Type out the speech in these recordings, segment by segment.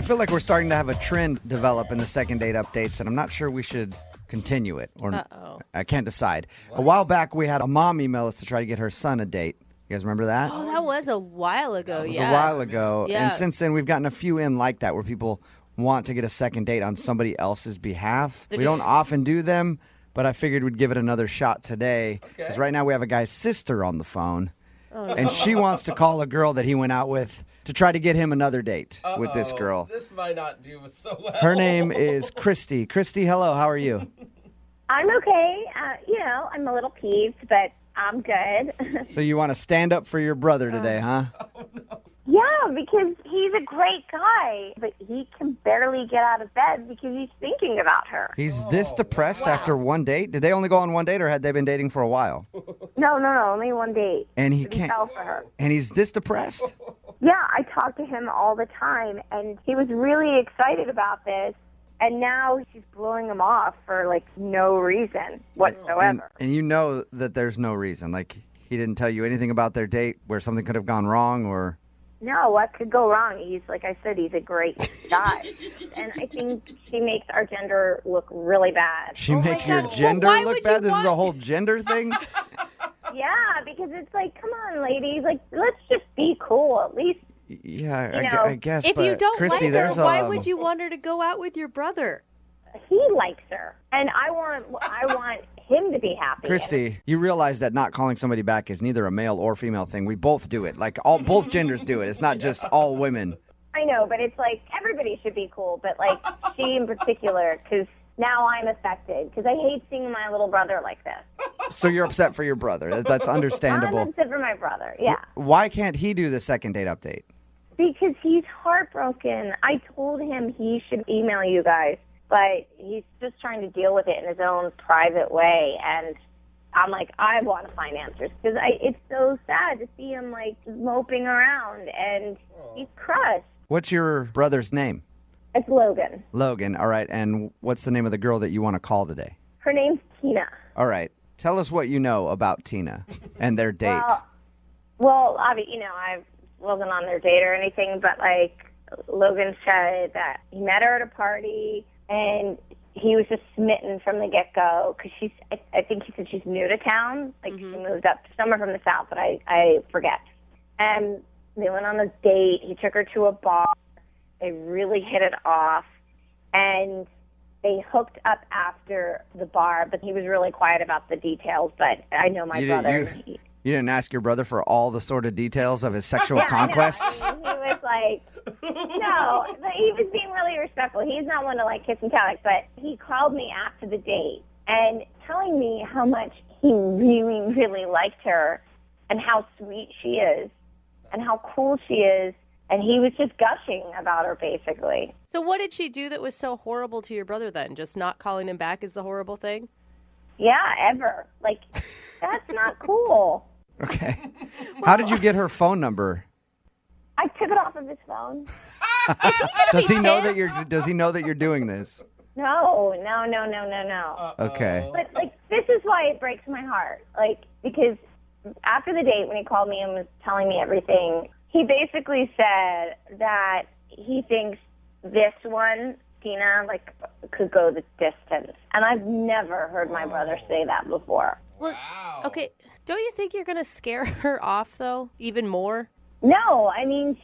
I feel like we're starting to have a trend develop in the second date updates, and I'm not sure we should continue it. Or I can't decide. A while back, we had a mom email us to try to get her son a date. You guys remember that? Oh, that was a while ago, It was a while ago. Yeah. And since then, we've gotten a few in like that where people want to get a second date on somebody else's behalf. We don't often do them, but I figured we'd give it another shot today. Because right now we have a guy's sister on the phone. And she wants to call a girl that he went out with to try to get him another date with this girl. This might not do so well. Her name is Christy. Christy, hello. How are you? I'm okay. I'm a little peeved, but I'm good. So you want to stand up for your brother today, huh? Oh, no. Yeah, because he's a great guy, but he can barely get out of bed because he's thinking about her. He's this depressed after one date? Did they only go on one date, or had they been dating for a while? No, only one date. And he But can't. fell for her. And he's this depressed? Yeah, I talk to him all the time, and he was really excited about this, and now she's blowing him off for, no reason whatsoever. And you know that there's no reason. He didn't tell you anything about their date where something could have gone wrong, or... No, what could go wrong? He's, like I said, he's a great guy. And I think she makes our gender look really bad. She makes your gender look bad? This is a whole gender thing? Yeah, because it's come on, ladies. Let's just be cool. At least, Yeah, I guess. If but you don't Christy, like her, why would you want her to go out with your brother? he likes her. And I want him to be happy. Christy, you realize that not calling somebody back is neither a male or female thing. We both do it. Both genders do it. It's not just all women. I know, but it's everybody should be cool, but she in particular, because now I'm affected, because I hate seeing my little brother like this. So you're upset for your brother. That's understandable. I'm upset for my brother, yeah. Why can't he do the second date update? Because he's heartbroken. I told him he should email you guys, but he's just trying to deal with it in his own private way, and I'm I want to find answers, because it's so sad to see him moping around, and he's crushed. What's your brother's name? It's Logan. Logan, all right. And what's the name of the girl that you want to call today? Her name's Tina. All right. Tell us what you know about Tina and their date. Well, obviously, I wasn't on their date or anything, but Logan said that he met her at a party, and he was just smitten from the get-go, because I think he said she's new to town. She moved up somewhere from the south, but I forget. And they went on a date. He took her to a bar. They really hit it off, and they hooked up after the bar, but he was really quiet about the details. But I know my brother. You didn't ask your brother for all the sort of details of his sexual conquests? I know. He was no, but he was being really respectful. He's not one to kiss and tell, but he called me after the date and telling me how much he really, really liked her and how sweet she is and how cool she is. And he was just gushing about her, basically. So what did she do that was so horrible to your brother then? Just not calling him back is the horrible thing? Yeah, ever. That's not cool. Okay. How did you get her phone number? I took it off of his phone. Does he know that you're doing this? No. Okay. But, this is why it breaks my heart. Because after the date, when he called me and was telling me everything, he basically said that he thinks this one, Tina, could go the distance. And I've never heard my brother say that before. Well, okay, don't you think you're going to scare her off, though, even more? No,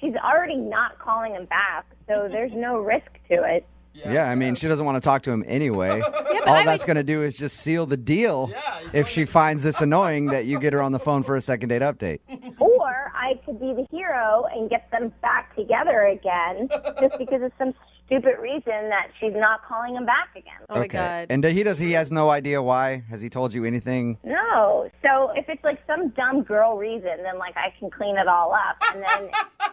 she's already not calling him back, so there's no risk to it. Yeah, she doesn't want to talk to him anyway. All that's going to do is just seal the deal if she finds this annoying that you get her on the phone for a second date update. Or I could be the hero and get them back together again just because of some stupid reason that she's not calling him back again. Oh, my God. And he has no idea why? Has he told you anything? No. So if it's some dumb girl reason, then I can clean it all up. And then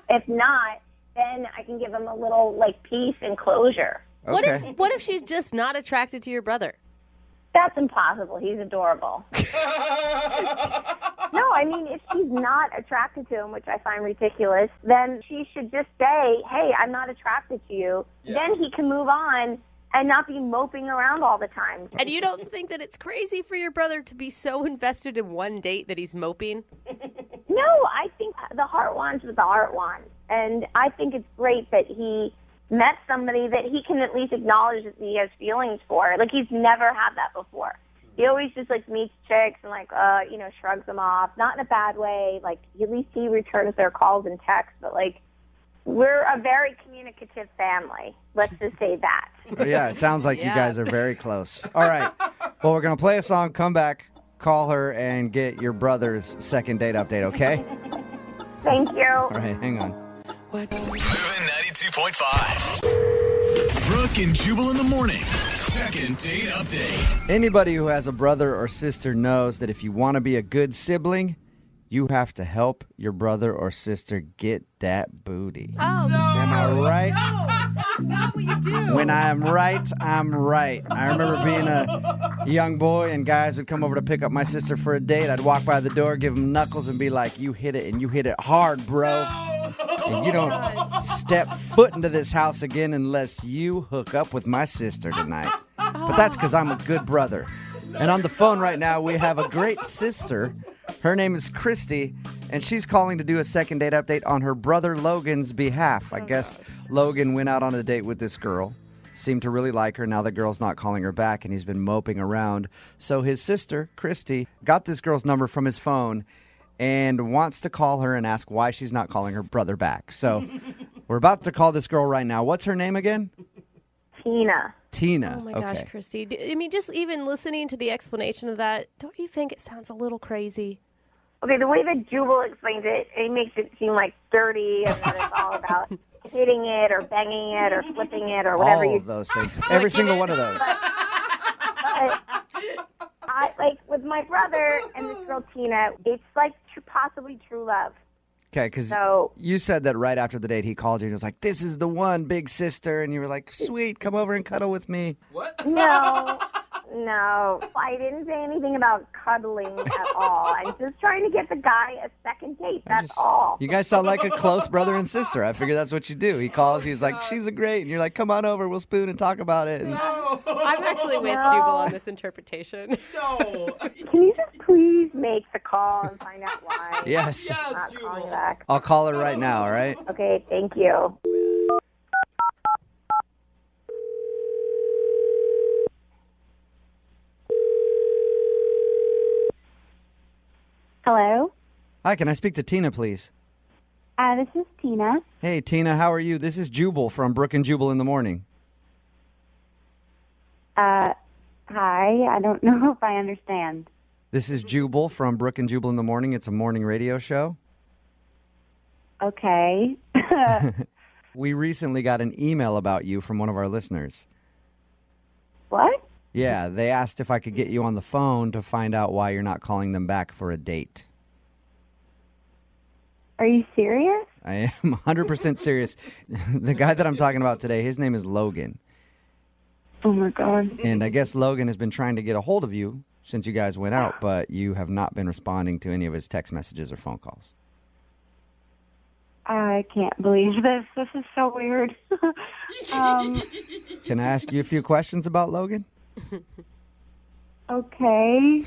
if not, then I can give him a little peace and closure. Okay. What if she's just not attracted to your brother? That's impossible. He's adorable. No, if she's not attracted to him, which I find ridiculous, then she should just say, hey, I'm not attracted to you. Yeah. Then he can move on and not be moping around all the time. And you don't think that it's crazy for your brother to be so invested in one date that he's moping? No, I think the heart wants what the heart wants. And I think it's great that he met somebody that he can at least acknowledge that he has feelings for. Like, he's never had that before. He always just, like, meets chicks and, like, shrugs them off. Not in a bad way. Like, at least he returns their calls and texts. But, like, we're a very communicative family. Let's just say that. Oh, yeah, it sounds like you guys are very close. All right. Well, we're going to play a song, come back, call her, and get your brother's second date update, okay? Thank you. All right, hang on. Moving 92.5. Brooke and Jubal in the mornings. Second date update. Anybody who has a brother or sister knows that if you want to be a good sibling, you have to help your brother or sister get that booty. Oh, Am I right? no, that's not what you do. When I'm right, I'm right. I remember being a young boy and guys would come over to pick up my sister for a date. I'd walk by the door, give them knuckles, and be like, you hit it, and you hit it hard, bro. And you don't step foot into this house again unless you hook up with my sister tonight. But that's because I'm a good brother. And on the phone right now, we have a great sister. Her name is Christy, and she's calling to do a second date update on her brother Logan's behalf. I guess Logan went out on a date with this girl, seemed to really like her. Now the girl's not calling her back, and he's been moping around. So his sister, Christy, got this girl's number from his phone and wants to call her and ask why she's not calling her brother back. So we're about to call this girl right now. What's her name again? Tina. Tina. Oh my gosh, Christy. I mean, just even listening to the explanation of that, don't you think it sounds a little crazy? Okay, the way that Jubal explains it, it makes it seem like dirty and that it's all about hitting it or banging it or flipping it or whatever. All of those things. Every single one of those. But like with my brother and this girl Tina, it's like possibly true love. Okay, because So- you said that right after the date he called you and he was like, this is the one, big sister. And you were like, sweet, come over and cuddle with me. What? No, I didn't say anything about cuddling at all. I'm just trying to get the guy a second date. That's all. You guys sound like a close brother and sister. I figured that's what you do. He calls, he's like, she's a great. And you're like, come on over, we'll spoon and talk about it. And I'm actually with Jubal on this interpretation. No. Can you just please make the call and find out why? yes, Yes, I'm not calling Jubal. back. I'll call her right now, all right? Okay, thank you. Hello? Hi, can I speak to Tina, please? This is Tina. Hey, Tina, how are you? This is Jubal from Brooke and Jubal in the morning. Hi, I don't know if I understand. This is Jubal from Brooke and Jubal in the morning. It's a morning radio show. Okay. We recently got an email about you from one of our listeners. What? Yeah, they asked if I could get you on the phone to find out why you're not calling them back for a date. Are you serious? I am 100% serious. The guy that I'm talking about today, his name is Logan. Oh, my God. And I guess Logan has been trying to get a hold of you since you guys went out, but you have not been responding to any of his text messages or phone calls. I can't believe this. This is so weird. Can I ask you a few questions about Logan? Okay.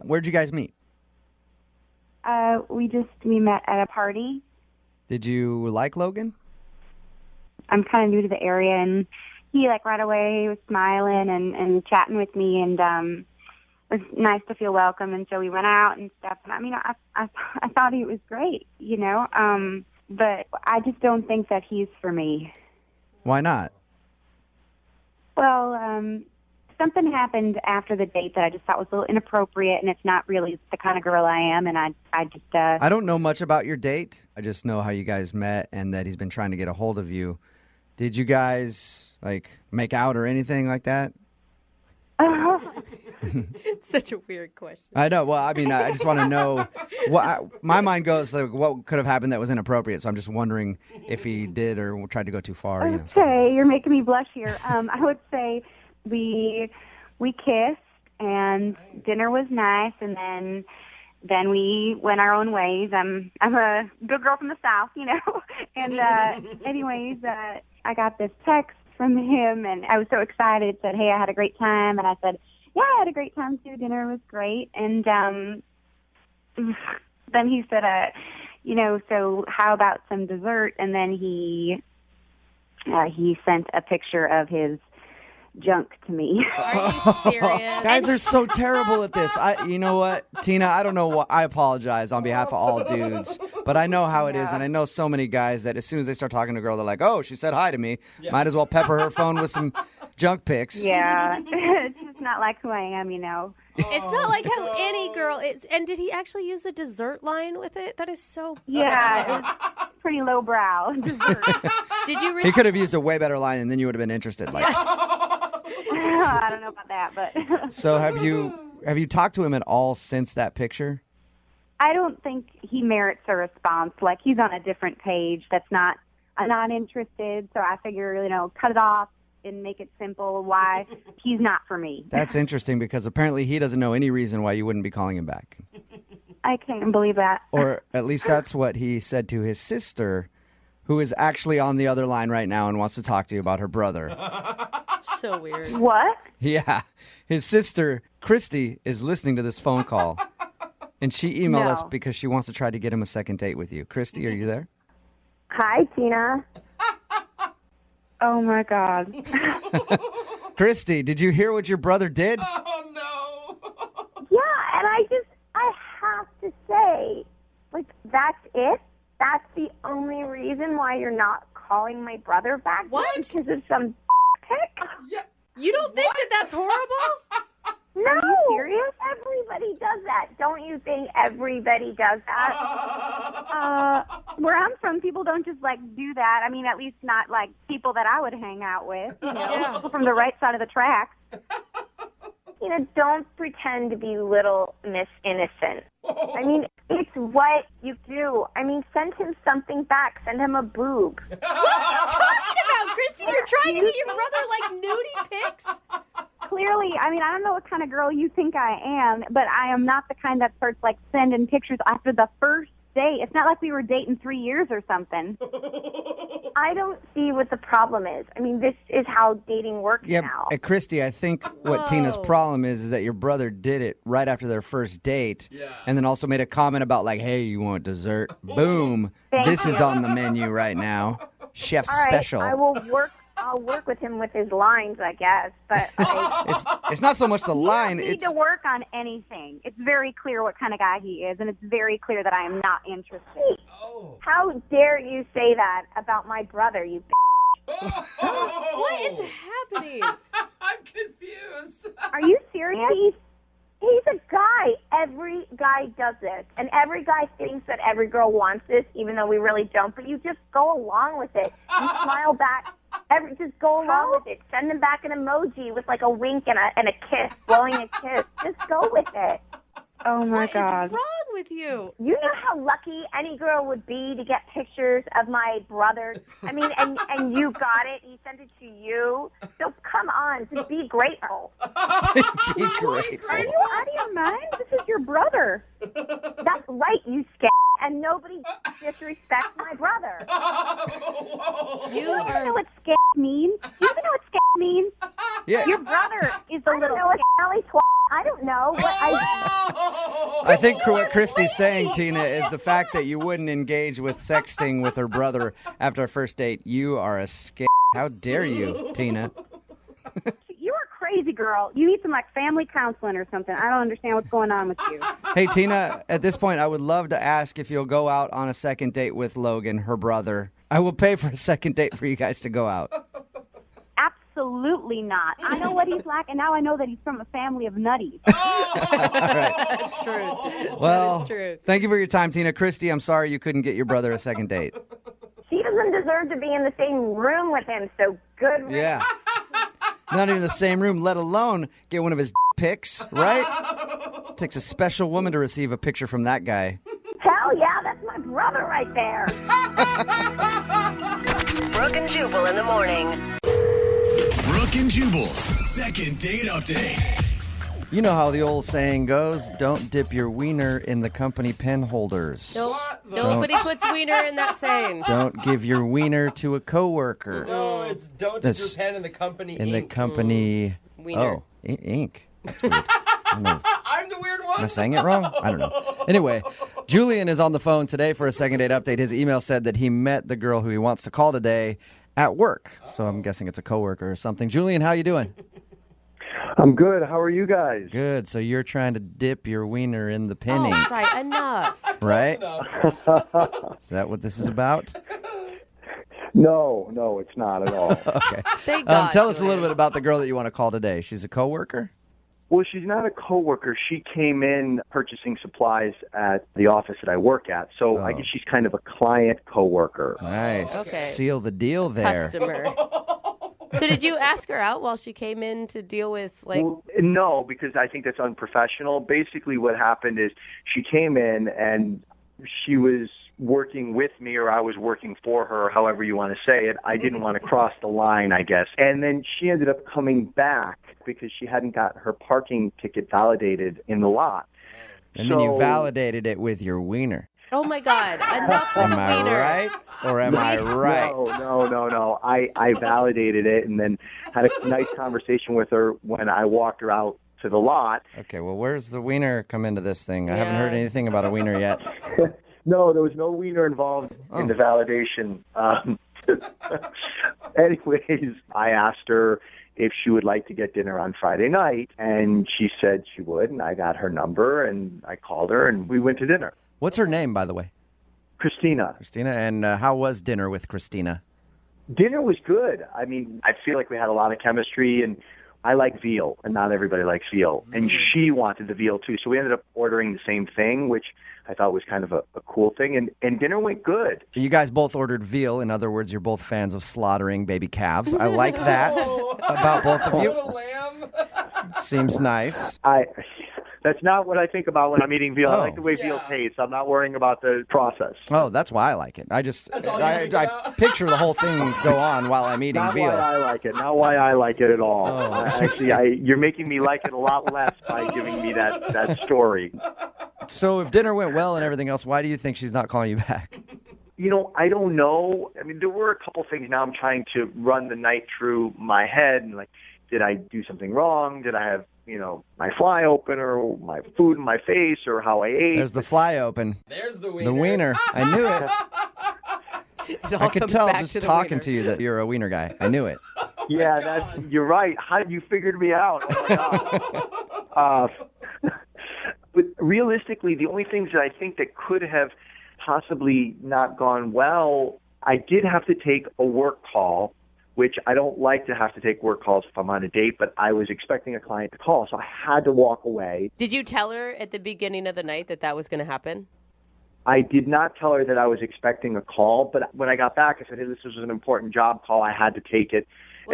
Where'd you guys meet? We met at a party. Did you like Logan? I'm kind of new to the area, and he, like, right away was smiling and chatting with me, and it was nice to feel welcome, and so we went out and stuff. And I mean, I thought he was great, you know, but I just don't think that he's for me. Why not? Well, something happened after the date that I just thought was a little inappropriate, and it's not really the kind of girl I am, and I just... I don't know much about your date. I just know how you guys met and that he's been trying to get a hold of you. Did you guys, like, make out or anything like that? It's such a weird question. I know. Well, I mean, I just want to know. My mind goes like, what could have happened that was inappropriate. So I'm just wondering if he did or tried to go too far. You know, Okay, you're making me blush here. I would say we kissed, and dinner was nice, and then we went our own ways. I'm a good girl from the South, you know. And anyways, I got this text from him, and I was so excited. Said, "Hey, I had a great time," and I said, "Yeah, I had a great time too. Dinner was great." And then he said, you know, "So how about some dessert?" And then he he sent a picture of his junk to me. Are you serious? Guys are so terrible at this. You know what, Tina? I don't know what. I apologize on behalf of all dudes, but I know how it is, and I know so many guys that as soon as they start talking to a girl, they're like, "Oh, she said hi to me. Might as well pepper her phone with some junk pics." Yeah, it's just not like who I am, It's not like how any girl is. And did he actually use the dessert line with it? That is so. Yeah, it was pretty lowbrow. Did you? He could have used a way better line, and then you would have been interested. Like, I don't know about that, but. So have you talked to him at all since that picture? I don't think he merits a response. Like, he's on a different page that's not, I'm not interested, so I figure, cut it off and make it simple. Why? He's not for me. That's interesting because apparently he doesn't know any reason why you wouldn't be calling him back. I can't believe that. Or at least that's what he said to his sister, who is actually on the other line right now and wants to talk to you about her brother. So weird. What? Yeah. His sister, Christy, is listening to this phone call. And she emailed us because she wants to try to get him a second date with you. Christy, are you there? Hi, Tina. Oh, my God. Christy, did you hear what your brother did? Oh, no. Yeah, and I have to say, that's it? That's the only reason why you're not calling my brother back? What? Because of some pic? Yeah. You don't think that that's horrible? No. Are you serious? Everybody does that. Don't you think everybody does that? Where I'm from, people don't just, do that. I mean, at least not, people that I would hang out with, from the right side of the tracks. Don't pretend to be little Miss Innocent. I mean, it's what you do. I mean, send him something back. Send him a boob. What are you talking about, Christy? You're trying to get your brother, nudie pics? Clearly, I mean, I don't know what kind of girl you think I am, but I am not the kind that starts, sending pictures after the first date. It's not like we were dating 3 years or something. I don't see what the problem is. I mean, this is how dating works now. Christy, I think what Tina's problem is that your brother did it right after their first date. Yeah. And then also made a comment about, hey, you want dessert? Boom. This is on the menu right now. Chef All right, special. I'll work with him with his lines, I guess. But It's not so much the line. You don't need to work on anything. It's very clear what kind of guy he is, and it's very clear that I am not interested. Oh. How dare you say that about my brother, you What is happening? I'm confused. Are you serious? He's a guy. Every guy does this. And every guy thinks that every girl wants this, even though we really don't. But you just go along with it. You smile back. Just go along with it. Send them back an emoji with a wink and a kiss, blowing a kiss. Just go with it. Oh, my What God. is wrong with you? You know how lucky any girl would be to get pictures of my brother? I mean, and you got it. He sent it to you. So come on, just be grateful. Be grateful. Are you out of your mind? This is your brother. That's right, you and nobody disrespects my brother. You You know are. what means? Do you even know what means? Yeah. Your brother is a I don't little know what I don't know what I think what Christy's saying, Tina, is the fact that you wouldn't engage with sexting with her brother after a first date. You are a How dare you, Tina? You're a crazy girl. You need some family counseling or something. I don't understand what's going on with you. Hey, Tina, at this point, I would love to ask if you'll go out on a second date with Logan, her brother. I will pay for a second date for you guys to go out. Absolutely not. I know what he's like, and now I know that he's from a family of nutties. That's true. Well, That is true. thank you for your time, Tina. Christy, I'm sorry you couldn't get your brother a second date. She doesn't deserve to be in the same room with him, so good. Yeah. Not even the same room, let alone get one of his pics, right? Takes a special woman to receive a picture from that guy. Hell yeah, that's my brother right there. Brooke and Jubal in the morning. Brooke and Jubal's second date update. You know how the old saying goes, don't dip your wiener in the company pen holders. Nobody puts wiener in that saying. Don't give your wiener to a coworker. No, it's don't dip your pen in the company In the ink. company... Wiener. Oh, ink. That's weird. I don't know. I'm the weird one. Am I saying it wrong? I don't know. Anyway, Julian is on the phone today for a second date update. His email said that he met the girl who he wants to call today at work. So I'm guessing it's a coworker or something. Julian, how you doing? I'm good. How are you guys? Good. So you're trying to dip your wiener in the penny, Oh, right, enough. right? Is that what this is about? No, it's not at all. Okay. Thank God, Tell us a Julian. little bit about the girl that you want to call today. She's a coworker? Well, she's not a coworker. She came in purchasing supplies at the office that I work at. So I guess she's kind of a client coworker. Nice. Okay. Seal the deal there. Customer. So did you ask her out while she came in to deal with, like... Well, no, because I think that's unprofessional. Basically what happened is she came in and she was working with me, or I was working for her, however you want to say it. I didn't want to cross the line, I guess. And then she ended up coming back because she hadn't got her parking ticket validated in the lot. And then you validated it with your wiener. Oh, my God. Enough with Am I wiener. right? Or am I right? No. I validated it and then had a nice conversation with her when I walked her out to the lot. Okay, well, where's the wiener come into this thing? I haven't Yeah. heard anything about a wiener yet. No, there was no wiener involved in the validation. Anyways, I asked her if she would like to get dinner on Friday night, and she said she would, and I got her number, and I called her, and we went to dinner. What's her name, by the way? Christina. Christina, and how was dinner with Christina? Dinner was good. I mean, I feel like we had a lot of chemistry, and I like veal, and not everybody likes veal. And she wanted the veal, too. So we ended up ordering the same thing, which I thought was kind of a cool thing. And dinner went good. You guys both ordered veal. In other words, you're both fans of slaughtering baby calves. I like that about both of you. Little lamb. Seems nice. That's not what I think about when I'm eating veal. I Oh. like the way veal tastes. I'm not worrying about the process. Oh, that's why I like it. I just all you think I about? picture the whole thing go on while I'm eating Not veal. why I like it. Not why I like it at all. Oh. Actually, you're making me like it a lot less by giving me that story. So if dinner went well and everything else, why do you think she's not calling you back? You know, I don't know. I mean, there were a couple things now I'm trying to run the night through my head. And like, did I do something wrong? Did I have, my fly open or my food in my face or how I ate? There's the fly open. There's the wiener. The wiener. I knew it. It all I could comes tell back just to the talking wiener. to you that you're a wiener guy. I knew it. Yeah, you're right. How you figured me out? Oh my God. But realistically, the only things that I think that could have possibly not gone well, I did have to take a work call, which I don't like to have to take work calls if I'm on a date, but I was expecting a client to call, so I had to walk away. Did you tell her at the beginning of the night that was going to happen? I did not tell her that I was expecting a call, but when I got back, I said, hey, this was an important job call. I had to take it. Well,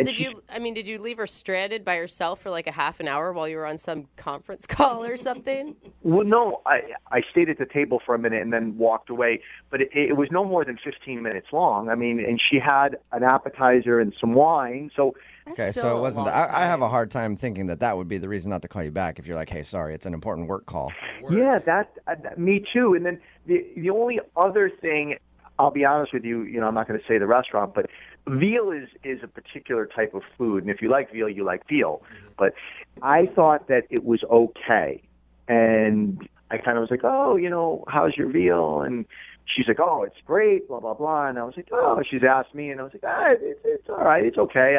And did you leave her stranded by herself for like a half an hour while you were on some conference call or something? Well, no, I stayed at the table for a minute and then walked away, but it was no more than 15 minutes long. I mean, and she had an appetizer and some wine, so... Okay, still so a it wasn't. long I have a time. hard time thinking that would be the reason not to call you back if you're like, hey, sorry, it's an important work call. Yeah, me too. And then the only other thing, I'll be honest with you, I'm not going to say the restaurant, but veal is a particular type of food, and if you like veal, you like veal. But I thought that it was okay, and I kind of was like, oh, how's your veal? And she's like, oh, it's great, blah, blah, blah. And I was like, oh, she's asked me, and I was like, it's all right, it's okay.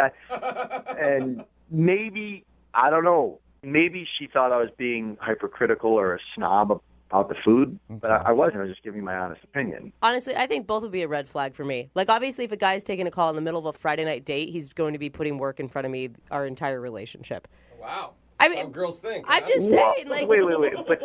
And maybe, I don't know, maybe she thought I was being hypercritical or a snob about the food, but I wasn't. I was just giving my honest opinion. Honestly, I think both would be a red flag for me. Like, obviously, if a guy's taking a call in the middle of a Friday night date, he's going to be putting work in front of me our entire relationship. Wow. I That's mean, how girls think. I'm huh? just saying, like... Wait.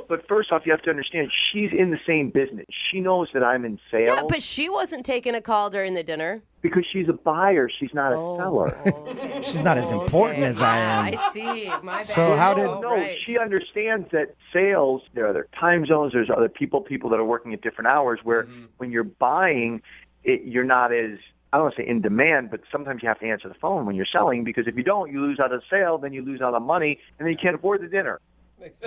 But first off, you have to understand, she's in the same business. She knows that I'm in sales. Yeah, but she wasn't taking a call during the dinner. Because she's a buyer. She's not a seller. She's not as important as I am. I see. My bad. So how did- No, Right. she understands that sales, there are other time zones, there's other people that are working at different hours, where when you're buying, you're not as, I don't want to say in demand, but sometimes you have to answer the phone when you're selling, because if you don't, you lose out on sale, then you lose out on money, and then you can't afford the dinner.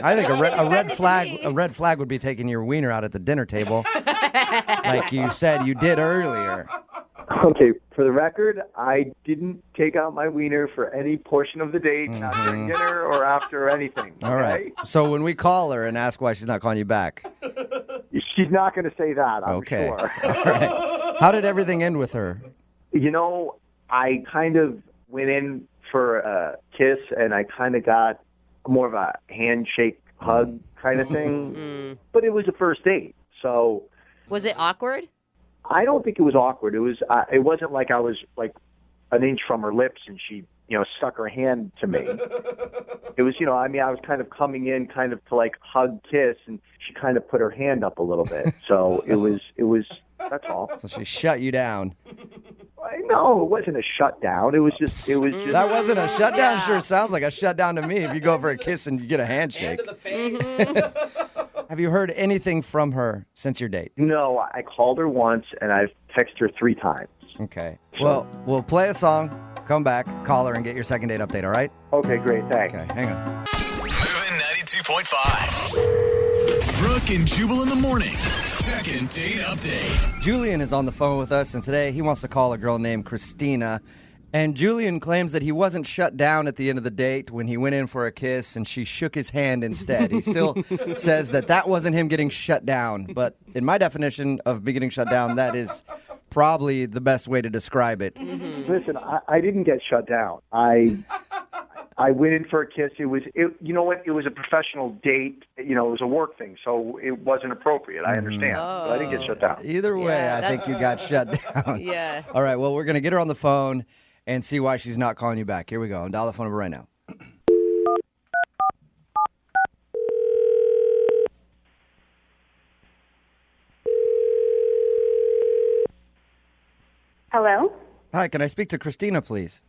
I think a red to flag me. a red flag would be taking your wiener out at the dinner table, like you said you did earlier. Okay, for the record, I didn't take out my wiener for any portion of the date, not during dinner or after or anything. All right. So when we call her and ask why she's not calling you back, She's not going to say that, I'm okay. sure. All right. How did everything end with her? I kind of went in for a kiss, and I kind of got more of a handshake, hug kind of thing. But it was a first date, so. Was it awkward? I don't think it was awkward. It was. It wasn't like I was like an inch from her lips, and she, stuck her hand to me. It was, I was kind of coming in kind of to like hug, kiss, and she kind of put her hand up a little bit. So it was, that's all. So she shut you down. No, it wasn't a shutdown. It was just. That wasn't a shutdown? Yeah. Sure sounds like a shutdown to me if you go for a kiss and you get a handshake. Hand to the face. Have you heard anything from her since your date? No, I called her once, and I've texted her 3 times. Okay. Well, we'll play a song, come back, call her, and get your second date update, all right? Okay, great. Thanks. Okay, hang on. Moving 92.5. Brooke and Jubal in the mornings. Second date update. Julian is on the phone with us, and today he wants to call a girl named Christina. And Julian claims that he wasn't shut down at the end of the date when he went in for a kiss and she shook his hand instead. He still says that wasn't him getting shut down. But in my definition of getting shut down, that is probably the best way to describe it. Listen, I didn't get shut down. I went in for a kiss. You know what? It was a professional date. It was a work thing, so it wasn't appropriate. I understand. But I didn't get shut down. Either way, I think you got shut down. Yeah. All right, well, we're going to get her on the phone and see why she's not calling you back. Here we go. Dial the phone number right now. Hello? Hi, can I speak to Christina, please?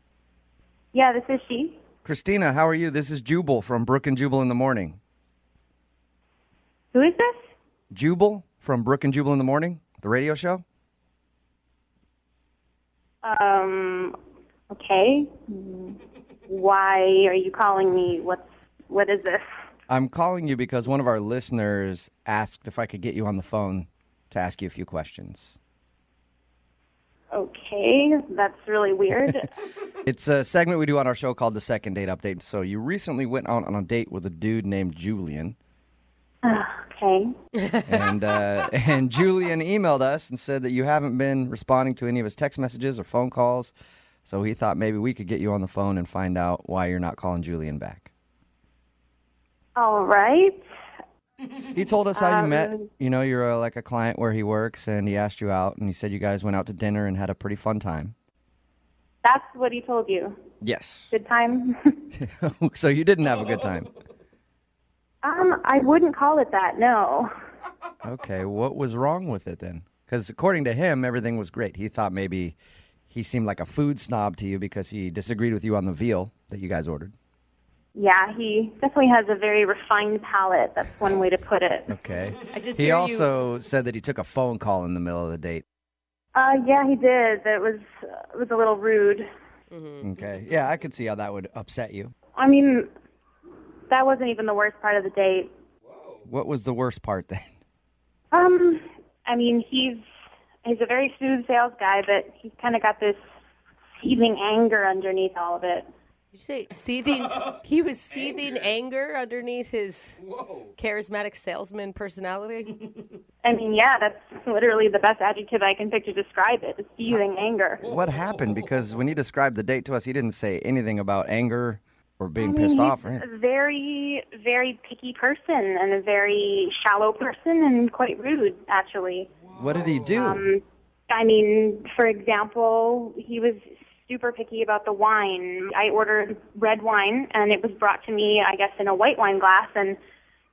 Yeah, this is she. Christina, how are you? This is Jubal from Brooke and Jubal in the morning. Who is this? Jubal from Brooke and Jubal in the morning, the radio show. Okay. Why are you calling me? What is this? I'm calling you because one of our listeners asked if I could get you on the phone to ask you a few questions. Okay, that's really weird. It's a segment we do on our show called the Second Date Update. So you recently went out on a date with a dude named Julian. Okay. And Julian emailed us and said that you haven't been responding to any of his text messages or phone calls. So he thought maybe we could get you on the phone and find out why you're not calling Julian back. All right. He told us how you met. You're like a client where he works, and he asked you out, and he said you guys went out to dinner and had a pretty fun time. That's what he told you? Yes. Good time? So you didn't have a good time? I wouldn't call it that, no. Okay, what was wrong with it then? Because according to him, everything was great. He thought maybe he seemed like a food snob to you because he disagreed with you on the veal that you guys ordered. Yeah, he definitely has a very refined palate. That's one way to put it. Okay. He also said that he took a phone call in the middle of the date. Yeah, he did. It was a little rude. Mm-hmm. Okay. Yeah, I could see how that would upset you. I mean, that wasn't even the worst part of the date. What was the worst part then? I mean, he's a very smooth sales guy, but he's kind of got this seething anger underneath all of it. Did you say seething? He was seething anger underneath his charismatic salesman personality? I mean, yeah, that's literally the best adjective I can pick to describe it, seething anger. What happened? Because when he described the date to us, he didn't say anything about anger or being pissed off. Right? He's a very, very picky person and a very shallow person and quite rude, actually. What did he do? I mean, for example, he was super picky about the wine. I ordered red wine, and it was brought to me, I guess, in a white wine glass, and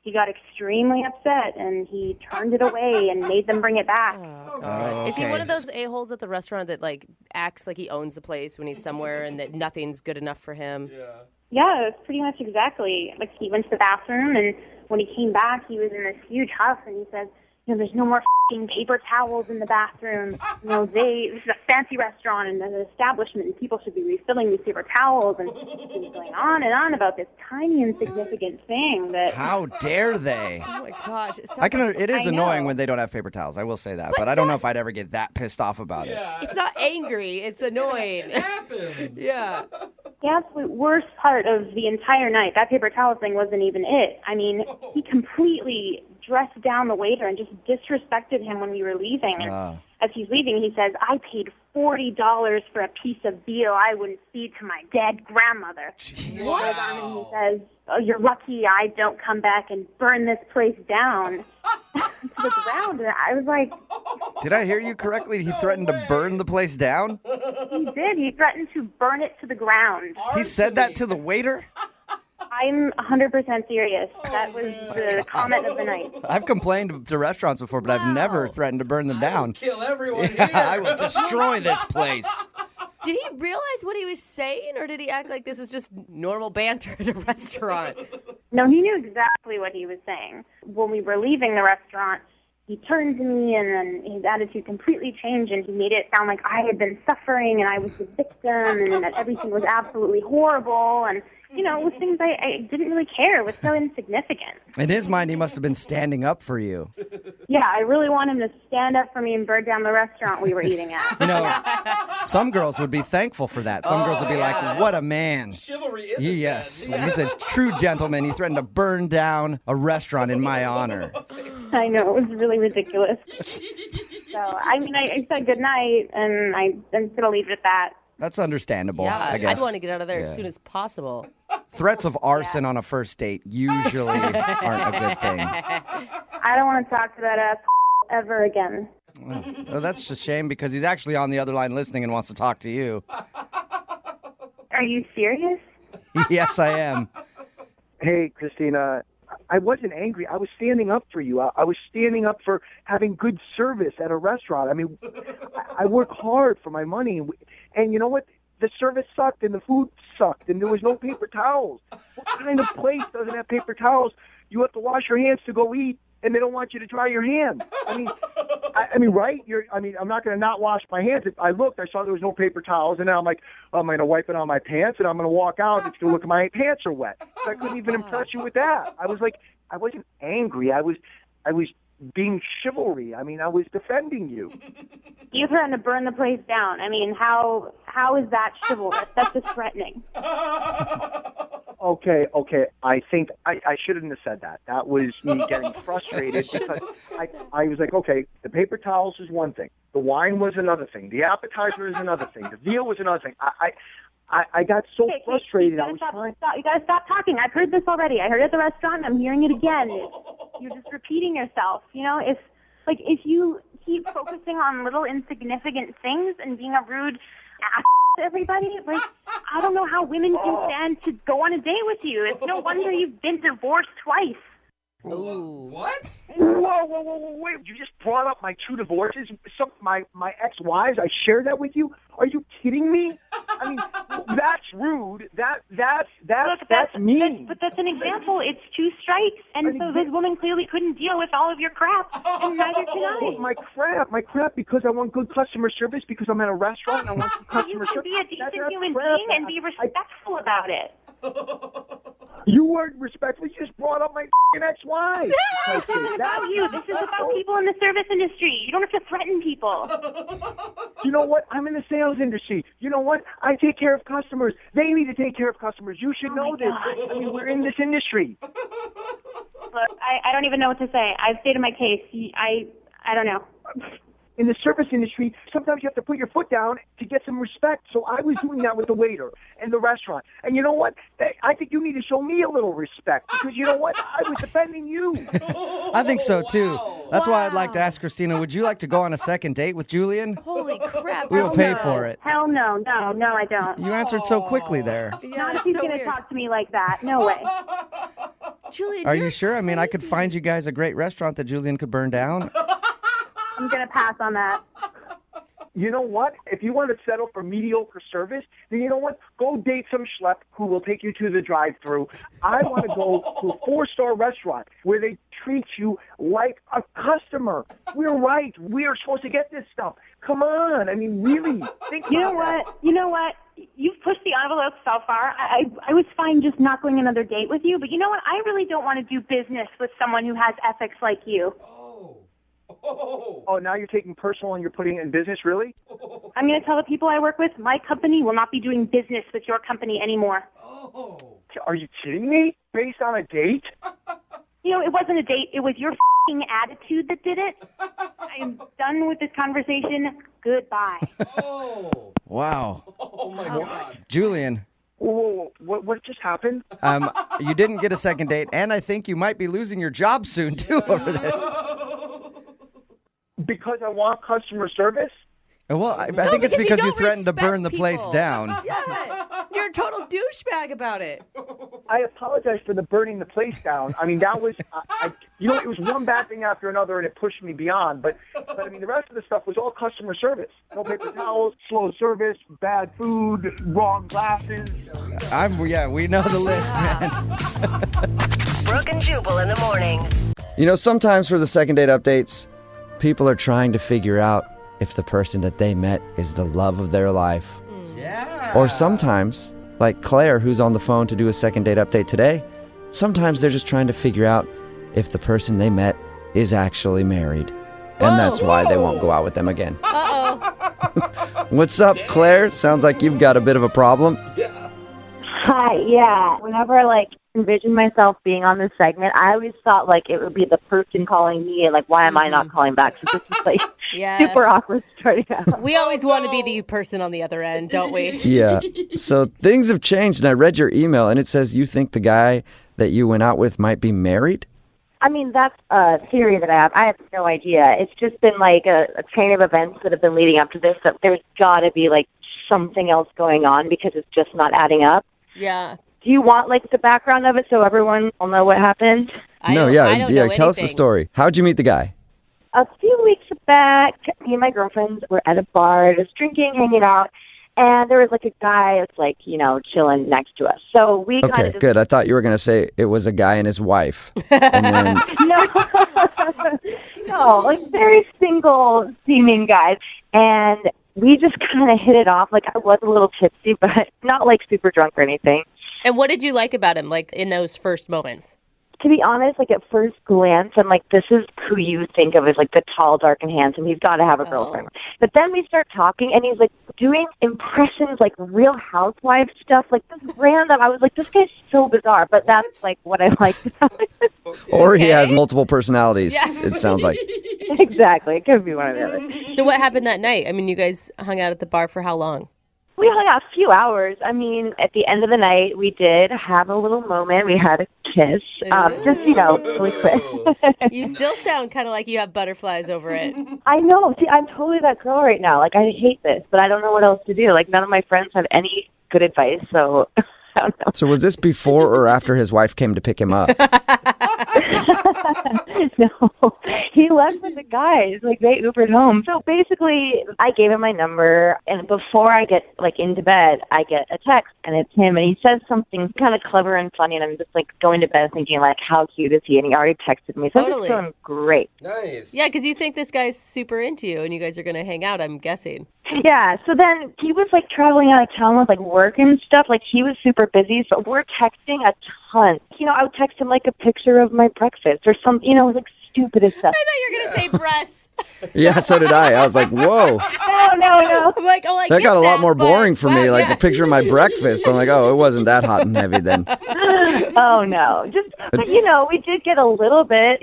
he got extremely upset, and he turned it away and made them bring it back. Oh, God. Is he one of those a-holes at the restaurant that, like, acts like he owns the place when he's somewhere and that nothing's good enough for him? Yeah, it's pretty much exactly. Like, he went to the bathroom, and when he came back, he was in this huge huff, and he said, there's no more paper towels in the bathroom. This is a fancy restaurant and an establishment, and people should be refilling these paper towels. And he was going on and on about this tiny insignificant thing that. How dare they? Oh my gosh! It is annoying when they don't have paper towels. I will say that, but I don't know if I'd ever get that pissed off about it. It's not angry; it's annoying. It happens. Yeah. The absolute worst part of the entire night, that paper towel thing wasn't even it. I mean, he completely dressed down the waiter and just disrespected him when we were leaving. as he's leaving, he says, I paid $40 for a piece of veal I wouldn't feed to my dead grandmother. He goes on and he says, oh, you're lucky I don't come back and burn this place down to the ground. And I was like... Did I hear you correctly? He threatened to burn the place down? He did. He threatened to burn it to the ground. He said that to the waiter? I'm 100% serious. That was the comment of the night. I've complained to restaurants before, but I've never threatened to burn them down. Kill everyone Yeah, here. I will destroy this place. Did he realize what he was saying, or did he act like this is just normal banter at a restaurant? No, he knew exactly what he was saying. When we were leaving the restaurant, he turned to me, and then his attitude completely changed, and he made it sound like I had been suffering, and I was the victim, and that everything was absolutely horrible, and... You know, it was things I didn't really care. It was so insignificant. In his mind, he must have been standing up for you. Yeah, I really want him to stand up for me and burn down the restaurant we were eating at. You know, some girls would be thankful for that. Some girls would be like, what a man. Chivalry is Yes, he's a true gentleman. He threatened to burn down a restaurant in my honor. I know, it was really ridiculous. So, I mean, I said goodnight, and I'm going to leave it at that. That's understandable, Yeah, I guess. I'd want to get out of there as soon as possible. Threats of arson on a first date usually aren't a good thing. I don't want to talk to that ass ever again. Well, that's a shame because he's actually on the other line listening and wants to talk to you. Are you serious? Yes, I am. Hey, Christina, I wasn't angry. I was standing up for you. I was standing up for having good service at a restaurant. I mean, I work hard for my money. And you know what? The service sucked and the food sucked and there was no paper towels. What kind of place doesn't have paper towels? You have to wash your hands to go eat and they don't want you to dry your hands. I mean, right? I'm not going to not wash my hands. I looked, I saw there was no paper towels, and now I'm like, I'm going to wipe it on my pants, and I'm going to walk out, and it's going to look like my pants are wet. So I couldn't even impress you with that. I was like, I wasn't angry. I was being chivalry. I mean, I was defending you. You threatened to burn the place down. I mean, how is that chivalrous? That's just threatening. Okay. I think I shouldn't have said that. That was me getting frustrated because I was like, okay, the paper towels is one thing. The wine was another thing. The appetizer is another thing. The veal was another thing. I got so frustrated. I was trying. You gotta stop talking. I've heard this already. I heard it at the restaurant. I'm hearing it again. You're just repeating yourself. You know, if you keep focusing on little insignificant things and being a rude ass to everybody, like, I don't know how women can stand to go on a date with you. It's no wonder you've been divorced twice. Ooh. What? Whoa, wait. You just brought up my two divorces, my ex-wives. I shared that with you. Are you kidding me? I mean, that's rude. That's mean. But that's an example. It's two strikes. And so this woman clearly couldn't deal with all of your crap, and neither can I. My crap, because I want good customer service, because I'm at a restaurant and I want good customer service. You can be a decent human being and be respectful about it. You weren't respectful. You just brought up my ex-wife. This isn't about you. This is about people in the service industry. You don't have to threaten people. You know what? I'm in the sales industry. You know what? I take care of customers. They need to take care of customers. You should know this. I mean, we're in this industry. Look, I don't even know what to say. I've stated my case. I don't know. In the service industry, sometimes you have to put your foot down to get some respect. So I was doing that with the waiter and the restaurant. And you know what? I think you need to show me a little respect because you know what? I was defending you. I think so, too. That's why I'd like to ask Christina, would you like to go on a second date with Julian? Holy crap. We will pay for it. Hell no. No, I don't. You answered so quickly there. Yeah, Not if that's he's so going to weird. talk to me like that. No way. Julian, Are you're you sure? I mean, I could crazy. find you guys a great restaurant that Julian could burn down. I'm going to pass on that. You know what? If you want to settle for mediocre service, then you know what? Go date some schlep who will take you to the drive-thru. I want to go to a 4-star restaurant where they treat you like a customer. We're right. We are supposed to get this stuff. Come on. I mean, really. Think You know about what? You know what? You've pushed the envelope so far. I was fine just not going another date with you, but you know what? I really don't want to do business with someone who has ethics like you. Oh, now you're taking personal and you're putting it in business, really? I'm going to tell the people I work with, my company will not be doing business with your company anymore. Are you kidding me? Based on a date? You know, it wasn't a date. It was your attitude that did it. I am done with this conversation. Goodbye. Oh. Wow. Oh my God. Julian, Whoa, what just happened? you didn't get a second date, and I think you might be losing your job soon, too, over this. Because I want customer service? Well, I think it's because you don't threatened to burn the respect place people. down. Yeah. You're a total douchebag about it. I apologize for the burning the place down. I mean, that was, it was one bad thing after another, and it pushed me beyond. But I mean, the rest of the stuff was all customer service. No paper towels, slow service, bad food, wrong glasses. We know the list, man. Brooke and Jubal in the morning. You know, sometimes for the second date updates, people are trying to figure out if the person that they met is the love of their life. Yeah. Or sometimes, like Claire, who's on the phone to do a second date update today, sometimes they're just trying to figure out if the person they met is actually married. And that's why they won't go out with them again. Uh-oh. What's up, Claire? Sounds like you've got a bit of a problem. Hi, yeah. Whenever I envision myself being on this segment, I always thought it would be the person calling me and why am I not calling back? So this is Yeah. super awkward starting out. We always want to be the person on the other end, don't we? Yeah. So things have changed, and I read your email, and it says you think the guy that you went out with might be married? I mean, that's a theory that I have. I have no idea. It's just been a chain of events that have been leading up to this. So there's got to be something else going on because it's just not adding up. Yeah. Do you want the background of it so everyone will know what happened? I don't know Tell us the anything. story. How'd you meet the guy? A few weeks back, me and my girlfriends were at a bar, just drinking, hanging out, and there was a guy that's chilling next to us. So we kind Okay, of just good. I thought you were going to say it was a guy and his wife. And then, no, very single seeming guys, and we just kind of hit it off. I was a little tipsy, but not super drunk or anything. And what did you like about him, in those first moments? To be honest, at first glance, I'm this is who you think of as the tall, dark, and handsome. He's got to have a girlfriend. But then we start talking, and he's doing impressions, Real Housewives stuff, this random. I was this guy's so bizarre, but that's what I liked about it. or he has multiple personalities, it sounds like. Exactly, it could be one or the other. So what happened that night? I mean, you guys hung out at the bar for how long? We hung out a few hours. I mean, at the end of the night, we did have a little moment. We had a kiss, just, really quick. You still sound kind of like you have butterflies over it. I know. See, I'm totally that girl right now. I hate this, but I don't know what else to do. None of my friends have any good advice, so I don't know. So was this before or after his wife came to pick him up? No, he left with the guys. They Ubered home. So basically, I gave him my number, and before I get into bed, I get a text, and it's him, and he says something kind of clever and funny, and I'm just going to bed thinking how cute is he? And he already texted me, so Totally. I'm just feeling great. Nice. Yeah, because you think this guy's super into you, and you guys are going to hang out, I'm guessing. Yeah, so then he was traveling out of town with work and stuff. He was super busy, so we're texting a ton. I would text him a picture of my breakfast or some, stupidest stuff. I thought you were going to say breasts. Yeah, so did I. I was like, whoa. No. I'm like, That got a lot more but- boring for me, wow, the picture of my breakfast. I'm like, oh, it wasn't that hot and heavy then. Oh, no. But, we did get a little bit,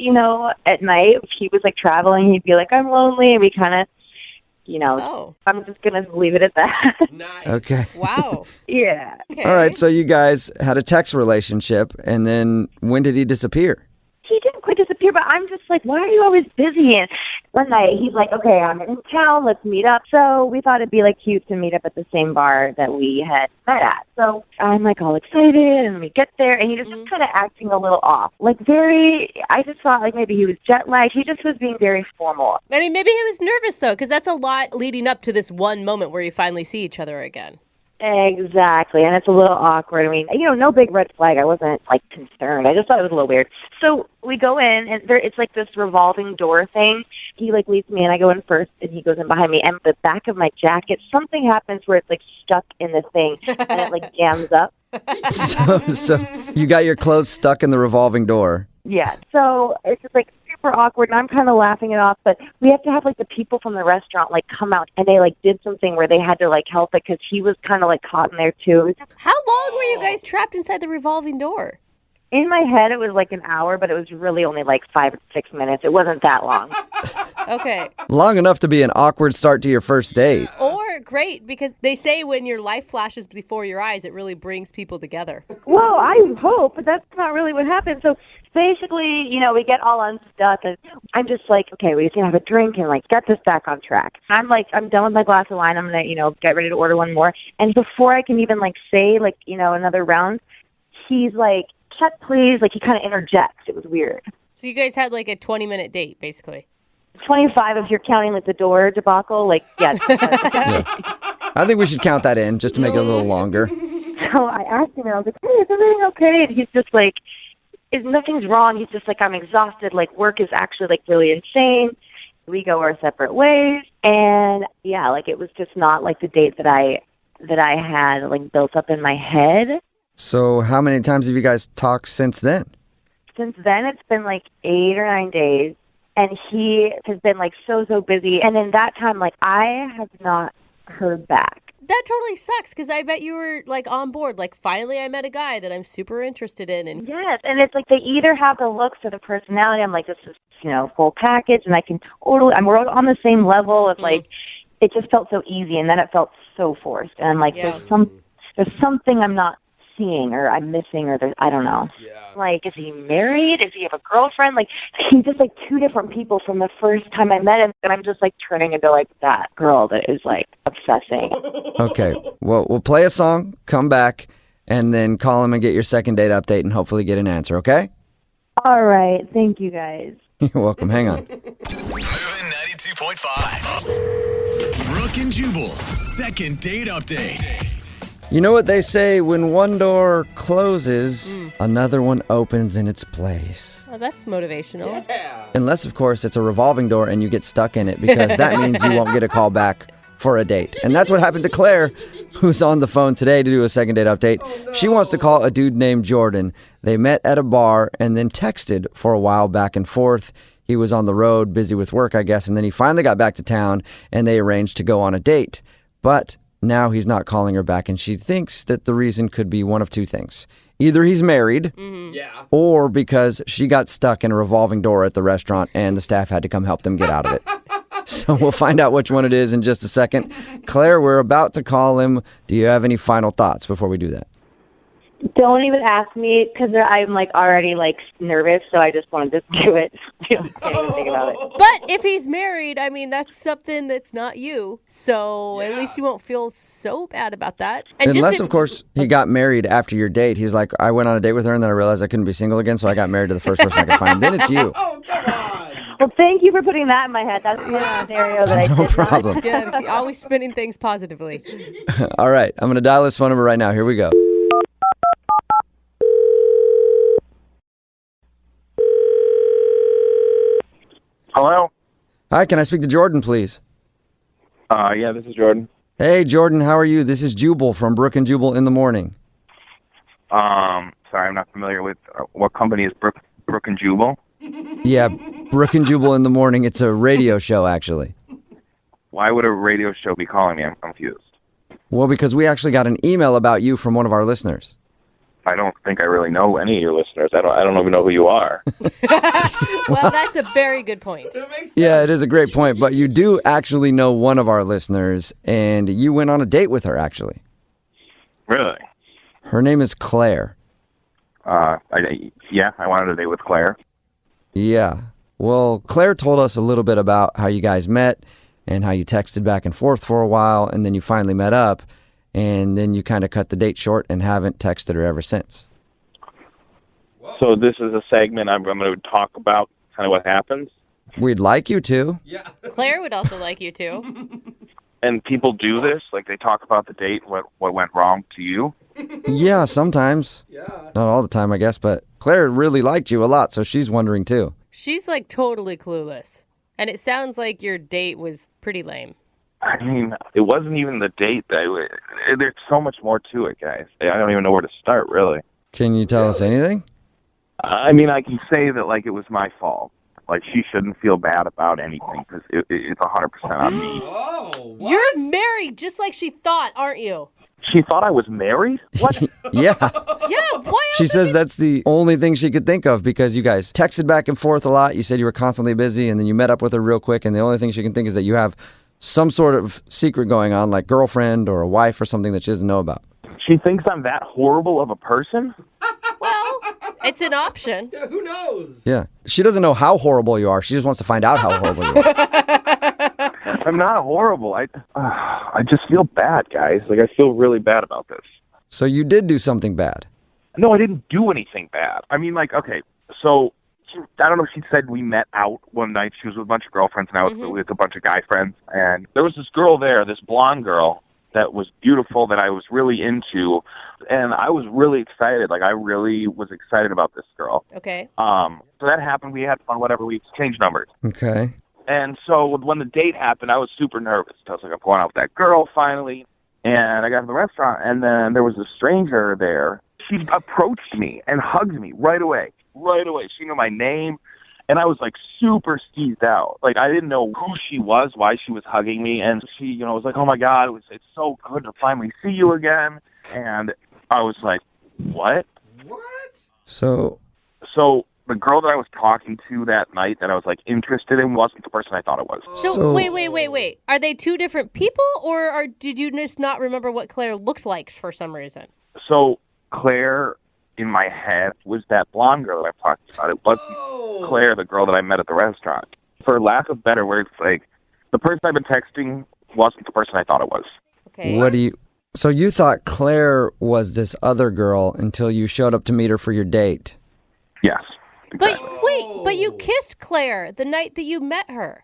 at night. If he was, traveling, he'd be I'm lonely, and we kind of, Oh. I'm just going to leave it at that. Nice. Okay. Wow. Yeah. Okay. All right, so you guys had a text relationship, and then when did he disappear? He didn't quite disappear, but I'm just why are you always busy? And one night he's okay, I'm in town, let's meet up. So we thought it'd be cute to meet up at the same bar that we had met at. So I'm all excited, and we get there, and he was just kind of acting a little off. I just thought maybe he was jet lagged. He just was being very formal. I mean, maybe he was nervous, though, because that's a lot leading up to this one moment where you finally see each other again. Exactly, and it's a little awkward. I mean, no big red flag. I wasn't concerned. I just thought it was a little weird. So we go in, and it's this revolving door thing. He leads me in. I go in first, and he goes in behind me. And the back of my jacket, something happens where it's stuck in the thing, and it jams up. So you got your clothes stuck in the revolving door. Yeah. So it's just super awkward, and I'm kind of laughing it off. But we have to have the people from the restaurant come out, and they did something where they had to help it because he was kind of caught in there too. It was just How long were you guys trapped inside the revolving door? In my head, it was like an hour, but it was really only like 5 or 6 minutes. It wasn't that long. Okay. Long enough to be an awkward start to your first date. Or great, because they say when your life flashes before your eyes, it really brings people together. Well, I hope, but that's not really what happened. So basically, we get all unstuck, and I'm just like, okay, we just gonna have a drink and like get this back on track. I'm done with my glass of wine. I'm gonna, get ready to order one more. And before I can even say another round, he's like, check please. Like he kind of interjects. It was weird. So you guys had like a 20-minute date, basically. 25 if you're counting the door debacle. Yeah. I think we should count that in just to make it a little longer. So I asked him, and I was like, hey, is everything okay? And he's just like, nothing's wrong. He's just like, I'm exhausted. Work is actually really insane. We go our separate ways. And yeah, it was just not the date that I had built up in my head. So how many times have you guys talked since then? Since then, it's been 8 or 9 days. And he has been so busy. And in that time, I have not heard back. That totally sucks, because I bet you were on board. Finally I met a guy that I'm super interested in. And yes, and it's they either have the looks or the personality. I'm this is, full package, and I can totally, we're on the same level of it just felt so easy, and then it felt so forced. And I'm there's something I'm not seeing, or I'm missing, or I don't know. Yeah. Is he married? Does he have a girlfriend? He's just two different people from the first time I met him, and I'm just turning into that girl that is obsessing. Okay, well, we'll play a song, come back, and then call him and get your second date update and hopefully get an answer, okay? All right, thank you guys. You're welcome, hang on. Moving 92.5. Brooke and Jubal's second date update. You know what they say, when one door closes, another one opens in its place. Oh, that's motivational. Yeah. Unless, of course, it's a revolving door and you get stuck in it, because that means you won't get a call back for a date. And that's what happened to Claire, who's on the phone today to do a second date update. Oh, no. She wants to call a dude named Jordan. They met at a bar and then texted for a while back and forth. He was on the road, busy with work, I guess, and then he finally got back to town and they arranged to go on a date. But now he's not calling her back, and she thinks that the reason could be one of two things. Either he's married, or because she got stuck in a revolving door at the restaurant and the staff had to come help them get out of it. So we'll find out which one it is in just a second. Claire, we're about to call him. Do you have any final thoughts before we do that? Don't even ask me, because I'm already nervous, so I just want to just do it. Can't even think about it. But if he's married, that's something that's not you. So at least you won't feel so bad about that. And unless, of course, he got married after your date. He's like, I went on a date with her and then I realized I couldn't be single again, so I got married to the first person I could find. Then it's you. Oh, come on. Well, thank you for putting that in my head. That's the scenario that I No problem. Yeah, always spinning things positively. All right, I'm going to dial his phone number right now. Here we go. Hello? Hi, can I speak to Jordan, please? Yeah, this is Jordan. Hey, Jordan, how are you? This is Jubal from Brooke and Jubal in the Morning. Sorry, I'm not familiar with what company is Brooke and Jubal. Yeah, Brooke and Jubal in the Morning. It's a radio show, actually. Why would a radio show be calling me? I'm confused. Well, because we actually got an email about you from one of our listeners. I don't think I really know any of your listeners. I don't even know who you are. Well, that's a very good point. That makes sense. Yeah, it is a great point, but you do actually know one of our listeners, and you went on a date with her, actually. Really? Her name is Claire. I wanted a date with Claire. Yeah. Well, Claire told us a little bit about how you guys met and how you texted back and forth for a while, and then you finally met up. And then you kind of cut the date short and haven't texted her ever since. So this is a segment I'm going to talk about kind of what happens? We'd like you to. Yeah. Claire would also like you to. And people do this? They talk about the date, what went wrong to you? Yeah, sometimes. Yeah. Not all the time, I guess, but Claire really liked you a lot, so she's wondering too. She's totally clueless. And it sounds like your date was pretty lame. I mean, it wasn't even the date. There's so much more to it, guys. I don't even know where to start, really. Can you tell us anything? I mean, I can say that, it was my fault. She shouldn't feel bad about anything, because it's 100% on me. Oh, what? You're married just like she thought, aren't you? She thought I was married? What? Yeah. Yeah, why She says that's the only thing she could think of because you guys texted back and forth a lot. You said you were constantly busy, and then you met up with her real quick, and the only thing she can think is that you have some sort of secret going on, like girlfriend or a wife or something that she doesn't know about. She thinks I'm that horrible of a person? Well, it's an option. Yeah, who knows? Yeah. She doesn't know how horrible you are. She just wants to find out how horrible you are. I'm not horrible. I just feel bad, guys. Like, I feel really bad about this. So you did do something bad. No, I didn't do anything bad. I mean, like, okay, so I don't know if she said we met out one night. She was with a bunch of girlfriends, and I was with a bunch of guy friends. And there was this girl there, this blonde girl, that was beautiful, that I was really into. And I was really excited. Like, I really was excited about this girl. Okay. So that happened. We had fun, whatever. We exchanged numbers. Okay. And so when the date happened, I was super nervous. I was like, I'm going out with that girl finally. And I got to the restaurant, and then there was a stranger there. She approached me and hugged me right away. Right away. She knew my name, and I was, like, super skeezed out. Like, I didn't know who she was, why she was hugging me, and she, you know, was like, oh, my God, it's so good to finally see you again. And I was like, what? What? So the girl that I was talking to that night that I was, like, interested in wasn't the person I thought it was. So wait. Are they two different people, or did you just not remember what Claire looks like for some reason? So Claire, in my head, was that blonde girl that I talked about. It wasn't Claire, the girl that I met at the restaurant. For lack of better words, like, the person I've been texting wasn't the person I thought it was. Okay. So you thought Claire was this other girl until you showed up to meet her for your date? Yes. Exactly. But you kissed Claire the night that you met her.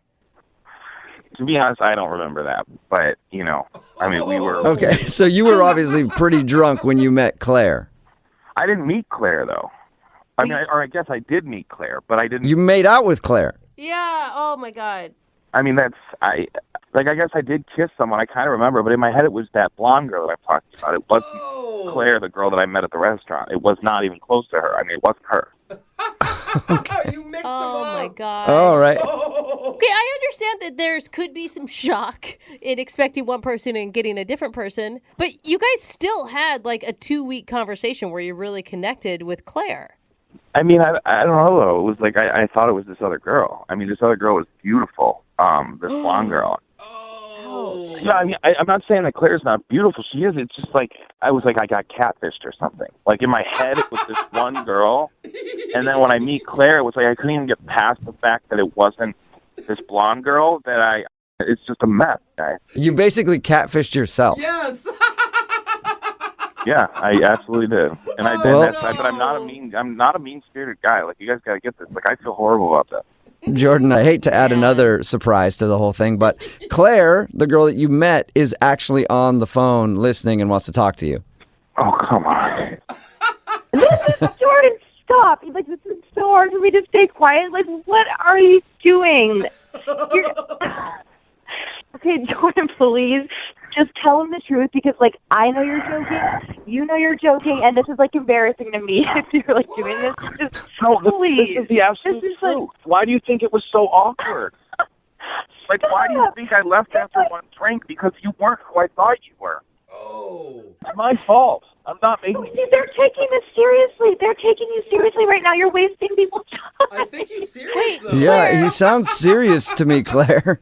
To be honest, I don't remember that. But, you know, I mean, we were... Okay, so you were obviously pretty drunk when you met Claire. I didn't meet Claire, though. I guess I did meet Claire, but I didn't... You made out with Claire. Yeah, oh my God. I mean, I guess I did kiss someone. I kind of remember, but in my head it was that blonde girl that I talked about. It wasn't Claire, the girl that I met at the restaurant. It was not even close to her. I mean, it wasn't her. You mixed them Oh up. my God. All right. Okay, I understand that there's could be some shock in expecting one person and getting a different person, but you guys still had like a 2-week conversation where you really connected with Claire. I mean, I don't know, though. It was like I thought it was this other girl. I mean, this other girl was beautiful, this blonde girl. Oh. Yeah, I mean, I'm not saying that Claire's not beautiful. She is. It's just like I was like I got catfished or something. Like in my head, it was this one girl, and then when I meet Claire, it was like I couldn't even get past the fact that it wasn't this blonde girl. It's just a mess, guys. You basically catfished yourself. Yes. Yeah, I absolutely did, and I did. Well- But I'm not a mean-spirited guy. Like, you guys got to get this. Like, I feel horrible about that. Jordan, I hate to add another surprise to the whole thing, but Claire, the girl that you met, is actually on the phone listening and wants to talk to you. Oh, come on. Jordan, stop. Like, this is so hard for me to stay quiet. Like, what are you doing? Okay, Jordan, please. Just tell him the truth because, like, I know you're joking, you know you're joking, and this is, like, embarrassing to me if you're, like, doing this. Just, No, please. this is the absolute truth. Why do you think it was so awkward? Like, why do you think I left after one drink? Because you weren't who I thought you were. Oh. It's my fault. I'm not making... They're taking this seriously. They're taking you seriously right now. You're wasting people's time. I think he's serious, Wait. though. Yeah, he sounds serious to me, Claire.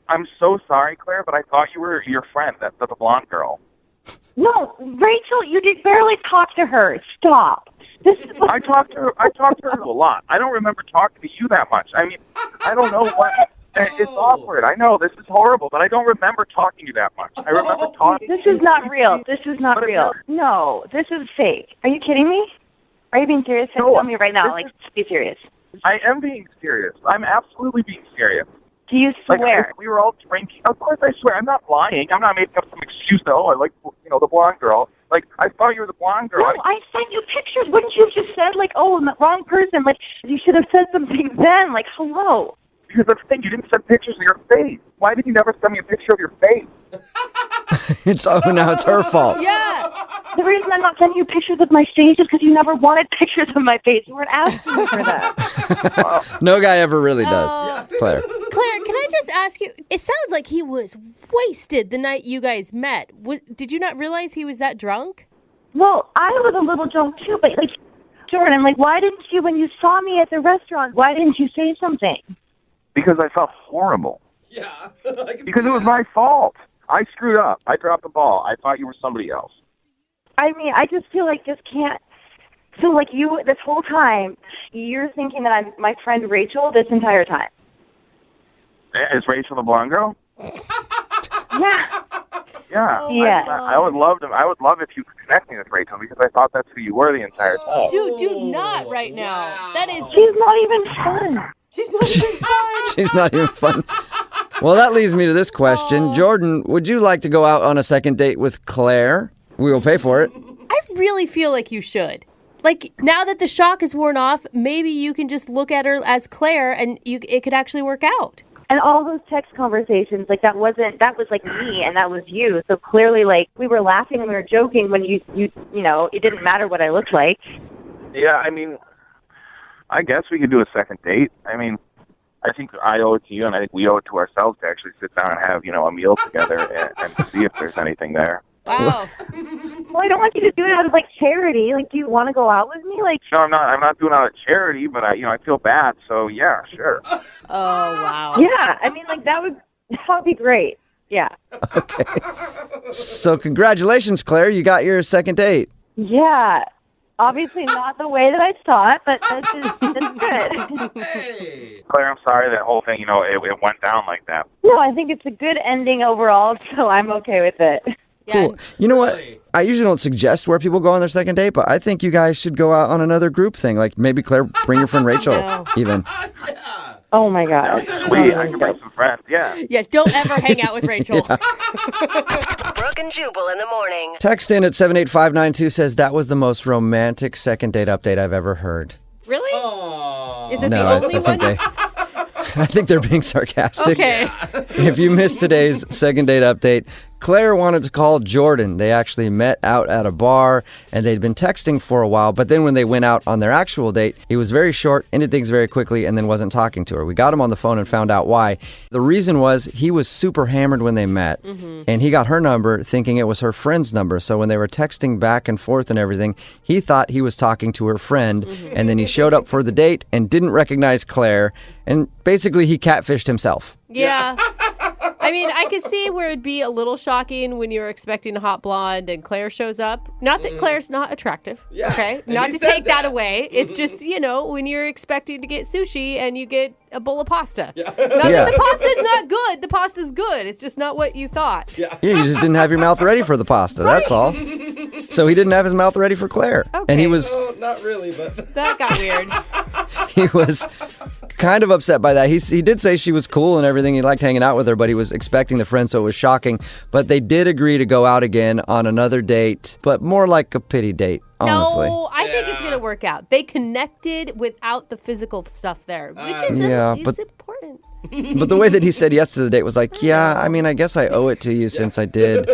I'm so sorry, Claire, but I thought you were your friend, the blonde girl. No, Rachel, you did barely talk to her. Stop. This is I talked to her a lot. I don't remember talking to you that much. I mean, I don't know what... It's awkward. I know this is horrible, but I don't remember talking to you that much. I remember talking. This is not real. This is not real. No, this is fake. Are you kidding me? Are you being serious? No, Tell me right now. Like, be serious. I am being serious. I'm absolutely being serious. Do you swear? Like, we were all drinking. Of course I swear. I'm not lying. I'm not making up some excuse that, I like, the blonde girl. Like, I thought you were the blonde girl. No, I sent you pictures. Wouldn't you have just said, like, oh, I'm the wrong person? Like, you should have said something then. Like, hello. Because that's the thing. You didn't send pictures of your face. Why did you never send me a picture of your face? Now it's her fault. Yeah. The reason I'm not sending you pictures of my face is because you never wanted pictures of my face. You weren't asking me for that. No guy ever really does, Claire. Claire, can I just ask you, it sounds like he was wasted the night you guys met. Did you not realize he was that drunk? Well, I was a little drunk, too, but, like, Jordan, like, why didn't you, when you saw me at the restaurant, why didn't you say something? Because I felt horrible. Yeah. Because it was my fault. I screwed up. I dropped the ball. I thought you were somebody else. I mean, I just feel like just can't. So, like, you, this whole time, you're thinking that I'm my friend Rachel this entire time. Is Rachel the blonde girl? Yeah. Yeah. Yeah. I would love to. I would love if you could connect me with Rachel because I thought that's who you were the entire time. Dude, do not right now. That is. She's not even fun. She's not even fun. She's not even fun. Well, that leads me to this question. Jordan, would you like to go out on a second date with Claire? We will pay for it. I really feel like you should. Like, now that the shock is worn off, maybe you can just look at her as Claire and it could actually work out. And all those text conversations, like, that was like me and that was you. So clearly, like, we were laughing and we were joking when you know, it didn't matter what I looked like. Yeah, I mean, I guess we could do a second date. I mean, I think I owe it to you, and I think we owe it to ourselves to actually sit down and have, a meal together and see if there's anything there. Wow. Well, I don't want you to do it out of, like, charity. Like, do you want to go out with me? Like, No, I'm not. I'm not doing it out of charity, but I feel bad. So yeah, sure. Oh, wow. yeah. I mean, like, that would be great. Yeah. Okay. So congratulations, Claire. You got your second date. Yeah. Obviously not the way that I saw it, but that's good. Hey. Claire, I'm sorry that whole thing. It went down like that. No, I think it's a good ending overall, so I'm okay with it. Yeah. Cool. You know what? I usually don't suggest where people go on their second date, but I think you guys should go out on another group thing. Like maybe Claire, bring your friend Rachel even. Oh, my God. Sweet. I can bring some friends. Yeah. Yeah, don't ever hang out with Rachel. Brooke and Jubal in the morning. Text in at 78592 says that was the most romantic second date update I've ever heard. Really? Aww. Is it No, the only I think one? I think they're being sarcastic. Okay. If you missed today's second date update, Claire wanted to call Jordan. They actually met out at a bar, and they'd been texting for a while, but then when they went out on their actual date, he was very short, ended things very quickly, and then wasn't talking to her. We got him on the phone and found out why. The reason was he was super hammered when they met, and he got her number thinking it was her friend's number, so when they were texting back and forth and everything, he thought he was talking to her friend, and then he showed up for the date and didn't recognize Claire, and basically he catfished himself. Yeah. I mean, I could see where it'd be a little shocking when you're expecting a hot blonde and Claire shows up. Not that Claire's not attractive, Yeah, okay? and Not he to said take that that. away. It's just, when you're expecting to get sushi and you get a bowl of pasta. Yeah. Not that the pasta's not good. The pasta's good. It's just not what you thought. Yeah, you just didn't have your mouth ready for the pasta, that's all. So he didn't have his mouth ready for Claire. Okay. And he was Oh, not really, but That got weird. he was kind of upset by that. He did say she was cool and everything. He liked hanging out with her, but he was expecting the friend, so it was shocking. But they did agree to go out again on another date, but more like a pity date, honestly. No, I think it's going to work out. They connected without the physical stuff there, which is but- important. But the way that he said yes to the date was like, yeah, I mean, I guess I owe it to you since I did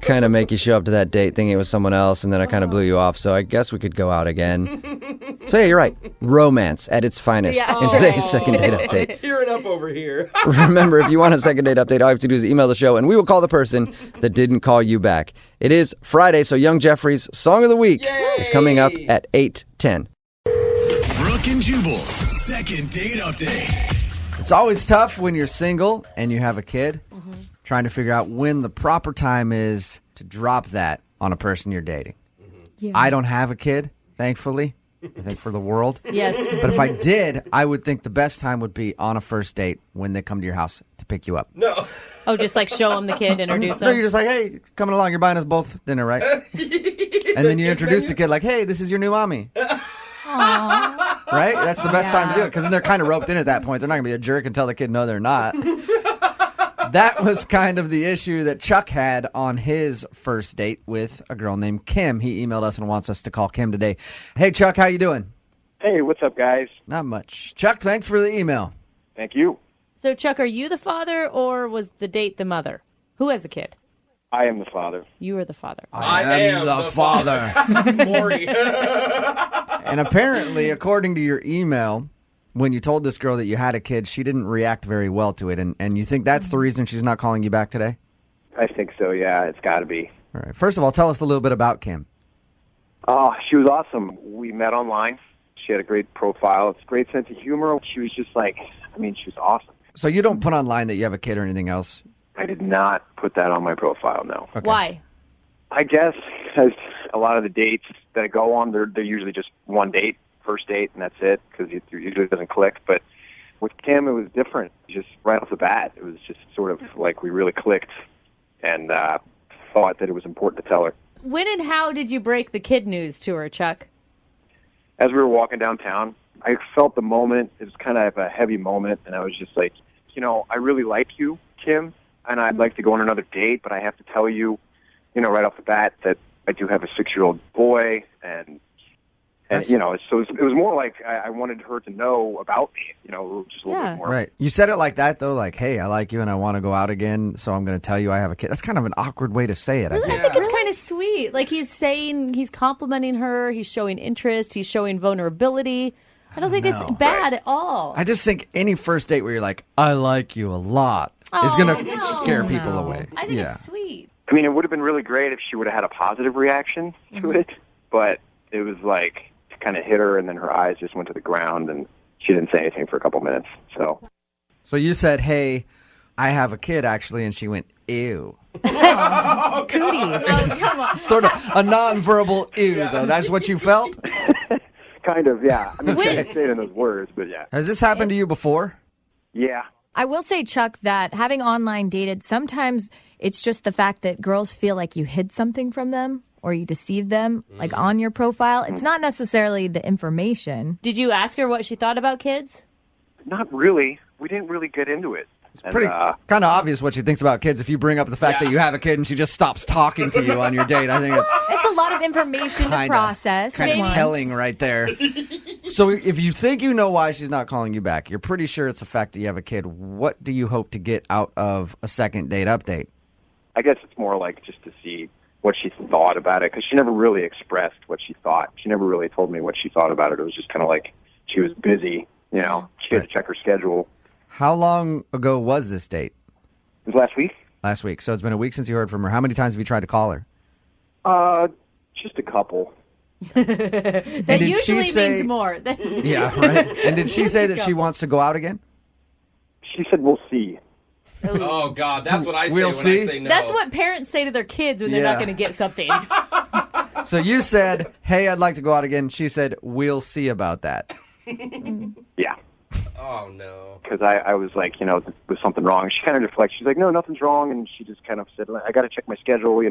kind of make you show up to that date thinking it was someone else, and then I kind of blew you off, so I guess we could go out again. So yeah, you're right. Romance at its finest Yeah. in today's second date update. tearing up over here. Remember, if you want a second date update, all you have to do is email the show, and we will call the person that didn't call you back. It is Friday, so Young Jeffrey's Song of the Week is coming up at 8:10. Brooke and Jubal's second date update. It's always tough when you're single and you have a kid, trying to figure out when the proper time is to drop that on a person you're dating. Yeah. I don't have a kid, thankfully. I think for the world. Yes. But if I did, I would think the best time would be on a first date when they come to your house to pick you up. No. Oh, just like show them the kid, introduce No, them. you're just like, hey, coming along, you're buying us both dinner, right? And then you introduce the kid like, hey, this is your new mommy. Right? That's the best time to do it because then they're kind of roped in at that point. They're not going to be a jerk and tell the kid, no, they're not. That was kind of the issue that Chuck had on his first date with a girl named Kim. He emailed us and wants us to call Kim today. Hey, Chuck, how you doing? Hey, what's up, guys? Not much. Chuck, thanks for the email. Thank you. So, Chuck, are you the father or was the date the mother? Who has the kid? I am the father. You are the father. I am the father. That's Maury. And apparently, according to your email, when you told this girl that you had a kid, she didn't react very well to it. And you think that's the reason she's not calling you back today? I think so, yeah. It's got to be. All right. First of all, tell us a little bit about Kim. She was awesome. We met online. She had a great profile. It's a great sense of humor. She was just like, she was awesome. So you don't put online that you have a kid or anything else? I did not put that on my profile, no. Okay. Why? I guess because a lot of the dates that I go on, they're usually just one date, first date, and that's it, because it usually doesn't click. But with Kim, it was different. Just right off the bat, it was just sort of like we really clicked and thought that it was important to tell her. When and how did you break the kid news to her, Chuck? As we were walking downtown, I felt the moment. It was kind of a heavy moment, and I was just like, I really like you, Kim, and I'd like to go on another date, but I have to tell you, right off the bat that I do have a 6-year-old boy, and so it was more like I wanted her to know about me, just a little bit more. Right. You said it like that, though, like, hey, I like you and I want to go out again, so I'm going to tell you I have a kid. That's kind of an awkward way to say it, I think. I think it's kind of sweet. Like he's complimenting her, he's showing interest, he's showing vulnerability. I don't think it's bad at all. I just think any first date where you're like, I like you a lot, is going to scare people away. I think it's sweet. It would have been really great if she would have had a positive reaction to it, but it was like, it kind of hit her, and then her eyes just went to the ground, and she didn't say anything for a couple minutes. So you said, hey, I have a kid, actually, and she went, ew. Cooties. Oh, come on. Sort of a non-verbal ew, though. That's what you felt? Kind of, yeah. I didn't say it in those words, but yeah. Has this happened to you before? Yeah. I will say, Chuck, that having online dated, sometimes it's just the fact that girls feel like you hid something from them or you deceived them, like on your profile. It's not necessarily the information. Did you ask her what she thought about kids? Not really. We didn't really get into it. It's pretty kind of obvious what she thinks about kids if you bring up the fact that you have a kid and she just stops talking to you on your date. I think it's a lot of information to process. Kind of telling right there. So if you think you know why she's not calling you back, you're pretty sure it's the fact that you have a kid. What do you hope to get out of a second date update? I guess it's more like just to see what she thought about it, because she never really expressed what she thought. She never really told me what she thought about it. It was just kind of like she was busy, She had to check her schedule. How long ago was this date? It was last week. Last week. So it's been a week since you heard from her. How many times have you tried to call her? Just a couple. That usually means more. Yeah, right. And did she say that she wants to go out again? She said, we'll see. Oh, God, that's what I say We'll when see? I say no. That's what parents say to their kids when they're not going to get something. So you said, hey, I'd like to go out again. She said, we'll see about that. Yeah. Oh, no. Because I was like, was something wrong? She kind of deflected. She's like, no, nothing's wrong. And she just kind of said, I got to check my schedule,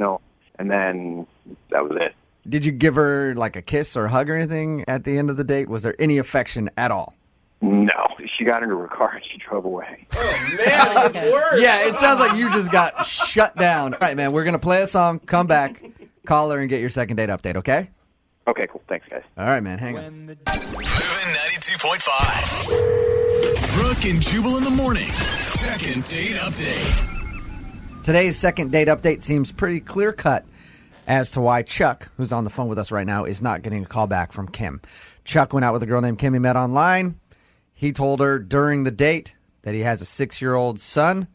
And then that was it. Did you give her like a kiss or hug or anything at the end of the date? Was there any affection at all? No. She got into her car and she drove away. Oh, man, it's worse. Yeah, it sounds like you just got shut down. All right, man, we're going to play a song, come back, call her, and get your second date update, okay? Okay, cool. Thanks, guys. All right, man, hang on. Moving 92.5. Brooke and Jubal in the mornings. Second date update. Today's second date update seems pretty clear-cut as to why Chuck, who's on the phone with us right now, is not getting a call back from Kim. Chuck went out with a girl named Kim he met online. He told her during the date that he has a 6-year-old son.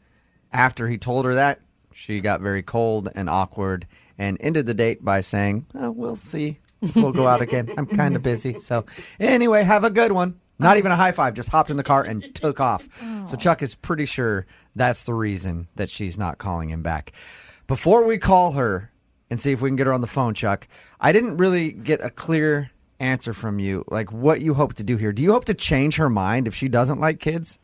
After he told her that, she got very cold and awkward and ended the date by saying, we'll see. We'll go out again. I'm kind of busy. So anyway, have a good one. Not even a high five, just hopped in the car and took off. So Chuck is pretty sure that's the reason that she's not calling him back. Before we call her and see if we can get her on the phone, Chuck, I didn't really get a clear answer from you, like what you hope to do here. Do you hope to change her mind if she doesn't like kids?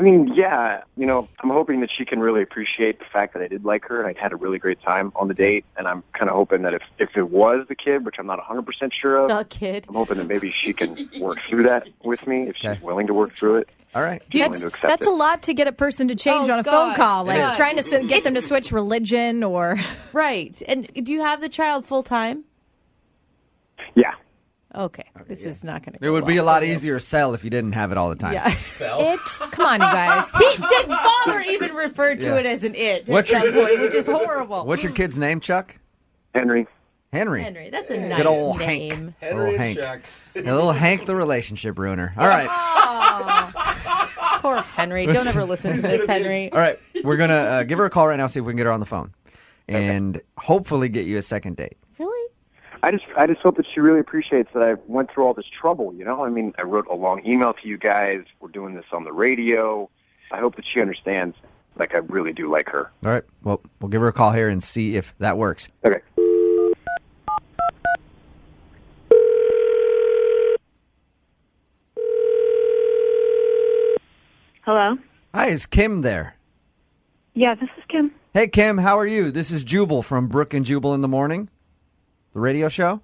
Yeah, I'm hoping that she can really appreciate the fact that I did like her and I had a really great time on the date. And I'm kind of hoping that if it was the kid, which I'm not 100% sure of, the kid, I'm hoping that maybe she can work through that with me if she's willing to work through it. All right. That's a lot to get a person to change on a phone call, like trying to get them to switch religion or... Right. And do you have the child full time? Yeah. Okay. This is not going to go It would be well a lot for you. easier to sell if you didn't have it all the time. Yeah. Come on, you guys. Father even referred to it as an it at some point, which is horrible. What's your kid's name, Chuck? Henry. Henry. That's a nice Good old name. Hank. Little Hank. A little Hank the relationship ruiner. All right. Oh, poor Henry. Don't ever listen to this, Henry. All right. We're going to give her a call right now, see if we can get her on the phone. And hopefully get you a second date. Really? I just hope that she really appreciates that I went through all this trouble, you know? I mean, I wrote a long email to you guys. We're doing this on the radio. I hope that she understands, like, I really do like her. All right. Well, we'll give her a call here and see if that works. Okay. Hello? Hi, is Kim there? Yeah, this is Kim. Hey, Kim, how are you? This is Jubal from Brooke and Jubal in the Morning, the radio show.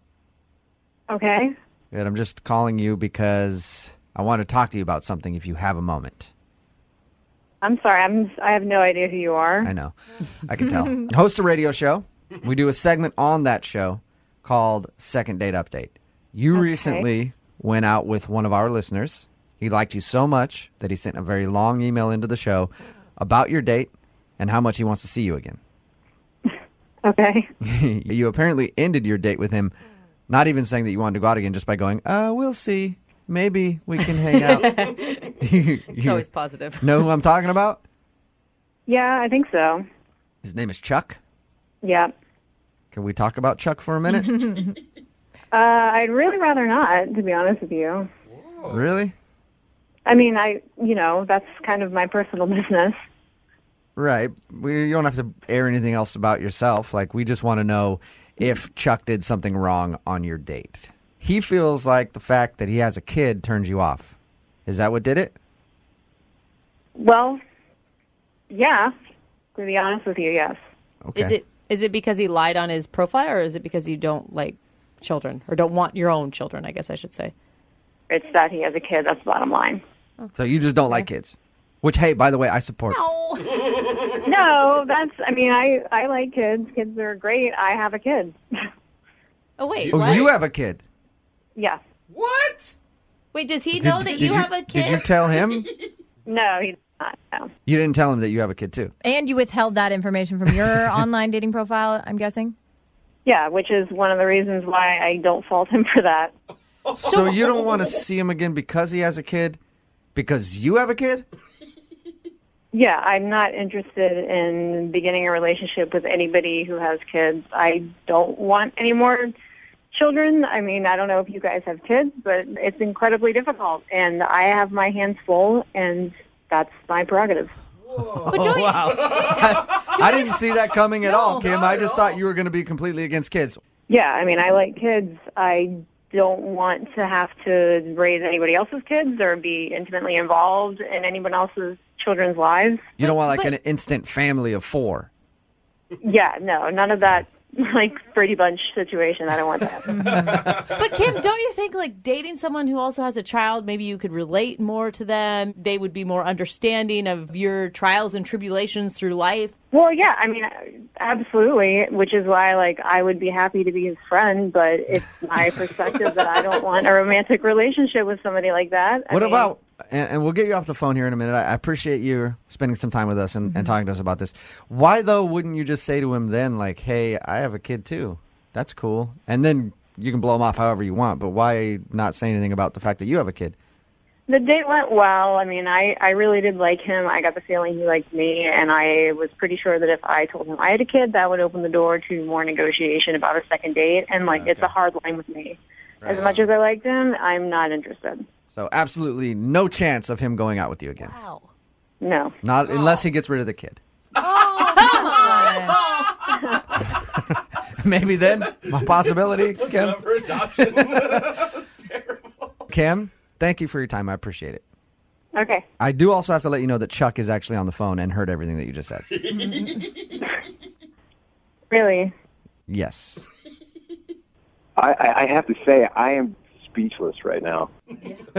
Okay. Good. I'm just calling you because I want to talk to you about something if you have a moment. I'm sorry. I have no idea who you are. I know. I can tell. Host a radio show. We do a segment on that show called Second Date Update. You recently went out with one of our listeners. He liked you so much that he sent a very long email into the show about your date and how much he wants to see you again. Okay. You apparently ended your date with him, not even saying that you wanted to go out again, just by going, we'll see. Maybe we can hang out. It's always positive. Know who I'm talking about? Yeah, I think so. His name is Chuck. Yeah. Can we talk about Chuck for a minute? I'd really rather not, to be honest with you. Really? I mean, that's kind of my personal business. Right. You don't have to air anything else about yourself. Like, we just want to know if Chuck did something wrong on your date. He feels like the fact that he has a kid turns you off. Is that what did it? Well, yeah. To be honest with you, yes. Okay. Is it because he lied on his profile, or is it because you don't like children, or don't want your own children, I guess I should say? It's that he has a kid. That's the bottom line. So you just don't like kids? Which, hey, by the way, I support. No, I like kids. Kids are great. I have a kid. Oh, wait. Oh, what? you have a kid? Yeah. What? Wait, does he know that you have a kid? Did you tell him? No, he does not. No. You didn't tell him that you have a kid, too? And you withheld that information from your online dating profile, I'm guessing? Yeah, which is one of the reasons why I don't fault him for that. So you don't want to see him again because he has a kid? Because you have a kid? Yeah, I'm not interested in beginning a relationship with anybody who has kids. I don't want any more children. I mean, I don't know if you guys have kids, but it's incredibly difficult. And I have my hands full, and that's my prerogative. But don't you- Wow. I didn't see that coming at all, Kim. I just thought you were going to be completely against kids. Yeah, I mean, I like kids. I don't want to have to raise anybody else's kids or be intimately involved in anyone else's children's lives. You don't want like an instant family of 4. Yeah, no, none of that like Brady Bunch situation. I don't want that. But Kim, don't you think like dating someone who also has a child, maybe you could relate more to them? They would be more understanding of your trials and tribulations through life. Well, yeah, I mean, absolutely, which is why, like, I would be happy to be his friend, but it's my perspective that I don't want a romantic relationship with somebody like that. What about, and we'll get you off the phone here in a minute. I appreciate you spending some time with us and talking to us about this. Why, though, wouldn't you just say to him then, like, hey, I have a kid, too. That's cool. And then you can blow him off however you want, but why not say anything about the fact that you have a kid? The date went well. I mean, I really did like him. I got the feeling he liked me, and I was pretty sure that if I told him I had a kid, that would open the door to more negotiation about a second date. And, like, it's a hard line with me. Right. As much as I liked him, I'm not interested. So absolutely no chance of him going out with you again. Wow. No. Not unless he gets rid of the kid. Oh, come on. Maybe then, a possibility. Kim. Up for adoption. That's terrible. Kim, thank you for your time. I appreciate it. Okay. I do also have to let you know that Chuck is actually on the phone and heard everything that you just said. Really? Yes. I have to say, I am speechless right now.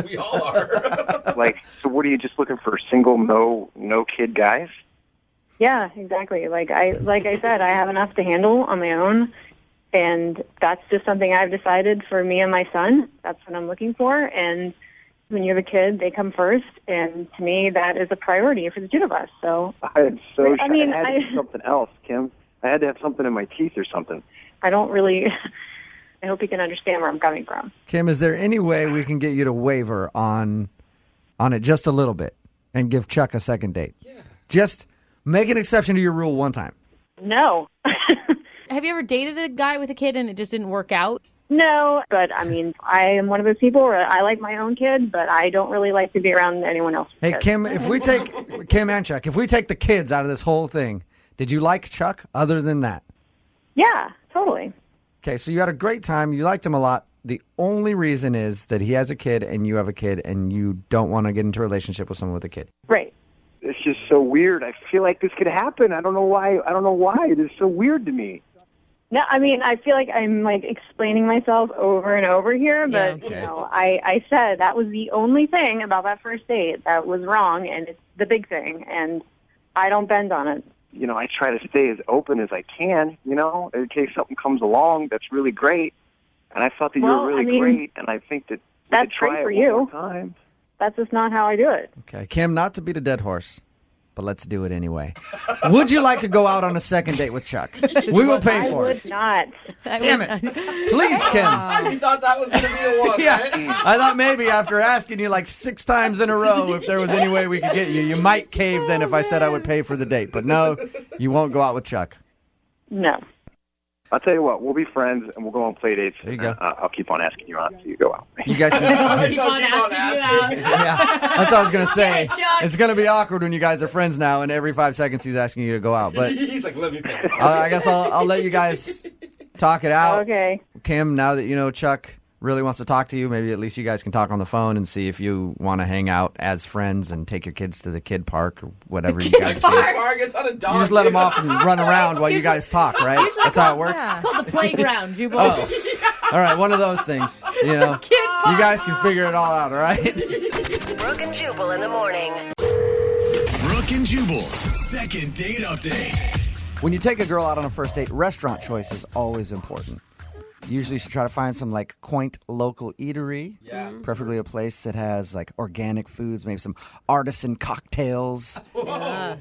We all are. Like, so what are you just looking for? Single, no kid guys? Yeah, exactly. Like I said, I have enough to handle on my own, and that's just something I've decided for me and my son. That's what I'm looking for, and when you have a kid, they come first, and to me, that is a priority for the two of us. So I had to I do something else, Kim. I had to have something in my teeth or something. I don't really. I hope you can understand where I'm coming from. Kim, is there any way we can get you to waver on it just a little bit and give Chuck a second date? Yeah. Just make an exception to your rule one time. No. Have you ever dated a guy with a kid and it just didn't work out? No, but I mean, I am one of those people where I like my own kid, but I don't really like to be around anyone else's Hey, kids. Kim, if we take Kim and Chuck, if we take the kids out of this whole thing, did you like Chuck other than that? Yeah, totally. Okay, so you had a great time. You liked him a lot. The only reason is that he has a kid and you have a kid and you don't want to get into a relationship with someone with a kid. Right. It's just so weird. I feel like this could happen. I don't know why. It is so weird to me. No, I mean, I feel like I'm like explaining myself over and over here, but you know, I said that was the only thing about that first date that was wrong, and it's the big thing, and I don't bend on it. You know, I try to stay as open as I can, you know, in case something comes along that's really great. And I thought that you were really great, and I think that we that's could try great it for one you. more time. That's just not how I do it. Okay, Kim, not to beat a dead horse, but let's do it anyway. Would you like to go out on a second date with Chuck? We will pay for I it. would not. Damn it. Please, Kim. You thought that was going to be the one, Yeah, right? I thought maybe after asking you like 6 times in a row if there was any way we could get you, you might cave then if I said I would pay for the date. But no, you won't go out with Chuck. No. I'll tell you what, we'll be friends, and we'll go on play dates. There you go. I'll keep on asking you out until you go out. You guys can... Keep on asking. Yeah, that's what I was going to say. Okay, Chuck. It's going to be awkward when you guys are friends now, and every 5 seconds he's asking you to go out. But He's like, let me pay. I guess I'll let you guys talk it out. Okay. Kim, now that you know Chuck really wants to talk to you, maybe at least you guys can talk on the phone and see if you want to hang out as friends and take your kids to the kid park or whatever you guys do. It's not a dog. You just let them off and run around while you guys talk, right? That's how it works? It's called the playground, Jubal. Oh. All right, one of those things. You know, you guys can figure it all out, all right? Brooke and Jubal in the morning. Brooke and Jubal's second date update. When you take a girl out on a first date, restaurant choice is always important. Usually you should try to find some like quaint local eatery. Yeah. Preferably a place that has like organic foods, maybe some artisan cocktails,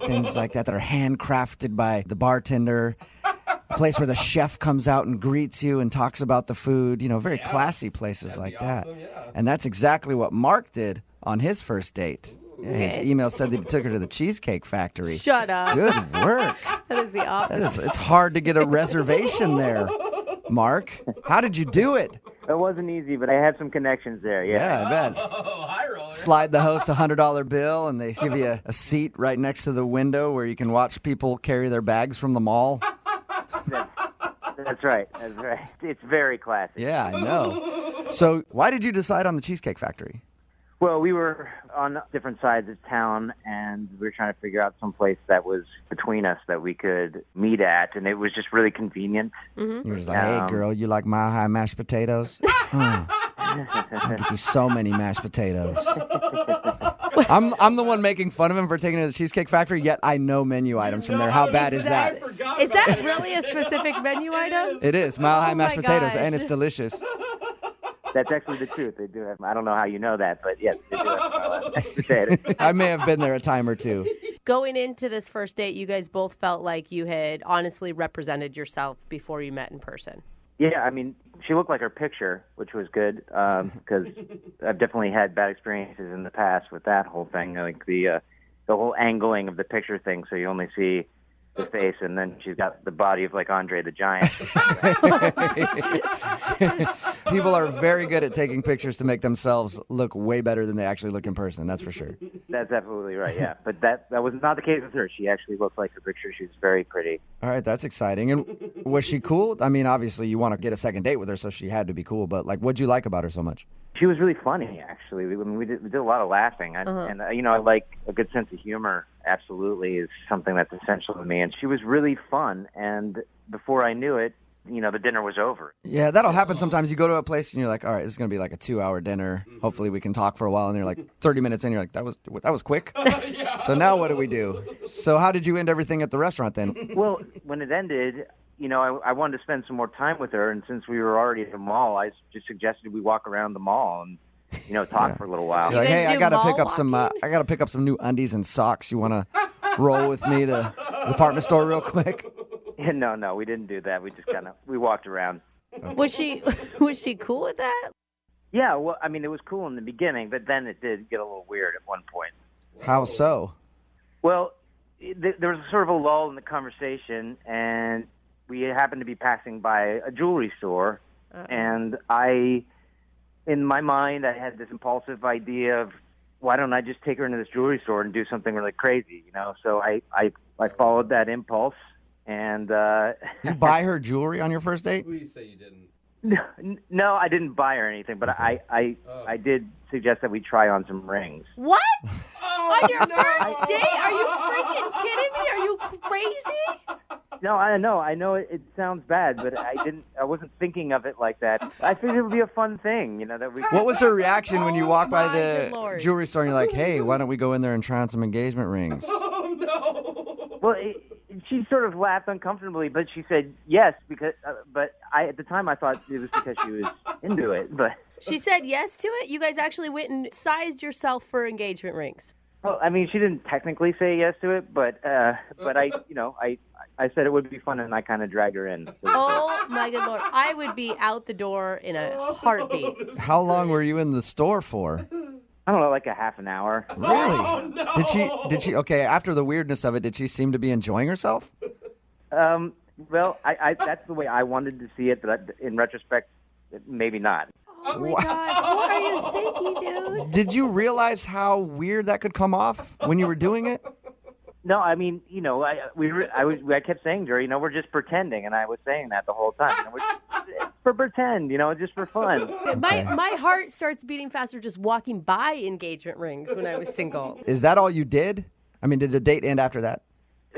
things like that are handcrafted by the bartender. A place where the chef comes out and greets you and talks about the food. You know, very classy places like that. awesome, yeah. And that's exactly what Mark did on his first date. Yeah, his email said that he took her to the Cheesecake Factory. Shut up. Good work. That is the opposite. It's hard to get a reservation there. Mark, how did you do it? It wasn't easy, but I had some connections there. Yeah, I bet. Oh, high roller. Slide the host a $100 bill, and they give you a seat right next to the window where you can watch people carry their bags from the mall. That's right. That's right. It's very classy. Yeah, I know. So why did you decide on the Cheesecake Factory? Well, we were on different sides of town, and we were trying to figure out some place that was between us that we could meet at, and it was just really convenient. You were just like, hey, girl, you like Mile High mashed potatoes? I'll get you so many mashed potatoes. I'm the one making fun of him for taking it to the Cheesecake Factory, yet I know menu items from there. How bad is that? Is that really a specific menu item? It is. Mile High mashed my potatoes, gosh. and it's delicious. That's actually the truth. They do have. I don't know how you know that, but yes, they do have mashed potatoes. I may have been there a time or two. Going into this first date, you guys both felt like you had honestly represented yourself before you met in person. Yeah, I mean, she looked like her picture, which was good because I've definitely had bad experiences in the past with that whole thing, like the whole angling of the picture thing, so you only see the face, and then she's got the body of like Andre the Giant. People are very good at taking pictures to make themselves look way better than they actually look in person. That's for sure. That's absolutely right, yeah. But that was not the case with her. She actually looked like her picture. She was very pretty. All right, that's exciting. And was she cool? I mean, obviously you want to get a second date with her, so she had to be cool. But like, what'd you like about her so much? She was really funny, actually. We did a lot of laughing, and you know, I like a good sense of humor. Absolutely, is something that's essential to me. And she was really fun. And before I knew it, you know, the dinner was over. Yeah, that'll happen sometimes. You go to a place and you're like, all right, this is going to be like a 2-hour dinner. Hopefully we can talk for a while. And you're like 30 minutes in, you're like, that was quick. So now what do we do? So how did you end everything at the restaurant then? Well, when it ended, you know, I wanted to spend some more time with her. And since we were already at the mall, I just suggested we walk around the mall and, you know, talk for a little while. You're like, hey, I got to pick up some new undies and socks. You want to roll with me to the department store real quick? Yeah, no, we didn't do that. We just we walked around. Was she cool with that? Yeah, well, I mean, it was cool in the beginning, but then it did get a little weird at one point. How so? Well, there was sort of a lull in the conversation, and we happened to be passing by a jewelry store, and in my mind, I had this impulsive idea of, why don't I just take her into this jewelry store and do something really crazy, you know? So I followed that impulse, and You buy her jewelry on your first date? Please say you didn't. No, I didn't buy her anything, but I did suggest that we try on some rings. What? On your first date? Are you freaking kidding me? Are you crazy? No, I know it sounds bad, but I wasn't thinking of it like that. I figured it would be a fun thing, you know, that we. What was her reaction when you walked by the Lord. jewelry store and you're like, hey, why don't we go in there and try on some engagement rings? Oh, no. Well, she sort of laughed uncomfortably, but she said yes because. But at the time I thought it was because she was into it. But She said yes to it? You guys actually went and sized yourself for engagement rings. well, I mean, she didn't technically say yes to it, but I said it would be fun, and I kind of dragged her in. Oh, my good Lord. I would be out the door in a heartbeat. How long were you in the store for? I don't know, like a half an hour. Really? Oh, no. Did she, okay, after the weirdness of it, did she seem to be enjoying herself? Well, I that's the way I wanted to see it, but in retrospect, maybe not. Oh, my God. What are you thinking, dude? Did you realize how weird that could come off when you were doing it? No, I mean, you know, I kept saying to her, you know, we're just pretending, and I was saying that the whole time. You know, it's for pretend, you know, just for fun. My heart starts beating faster just walking by engagement rings when I was single. Is that all you did? I mean, did the date end after that?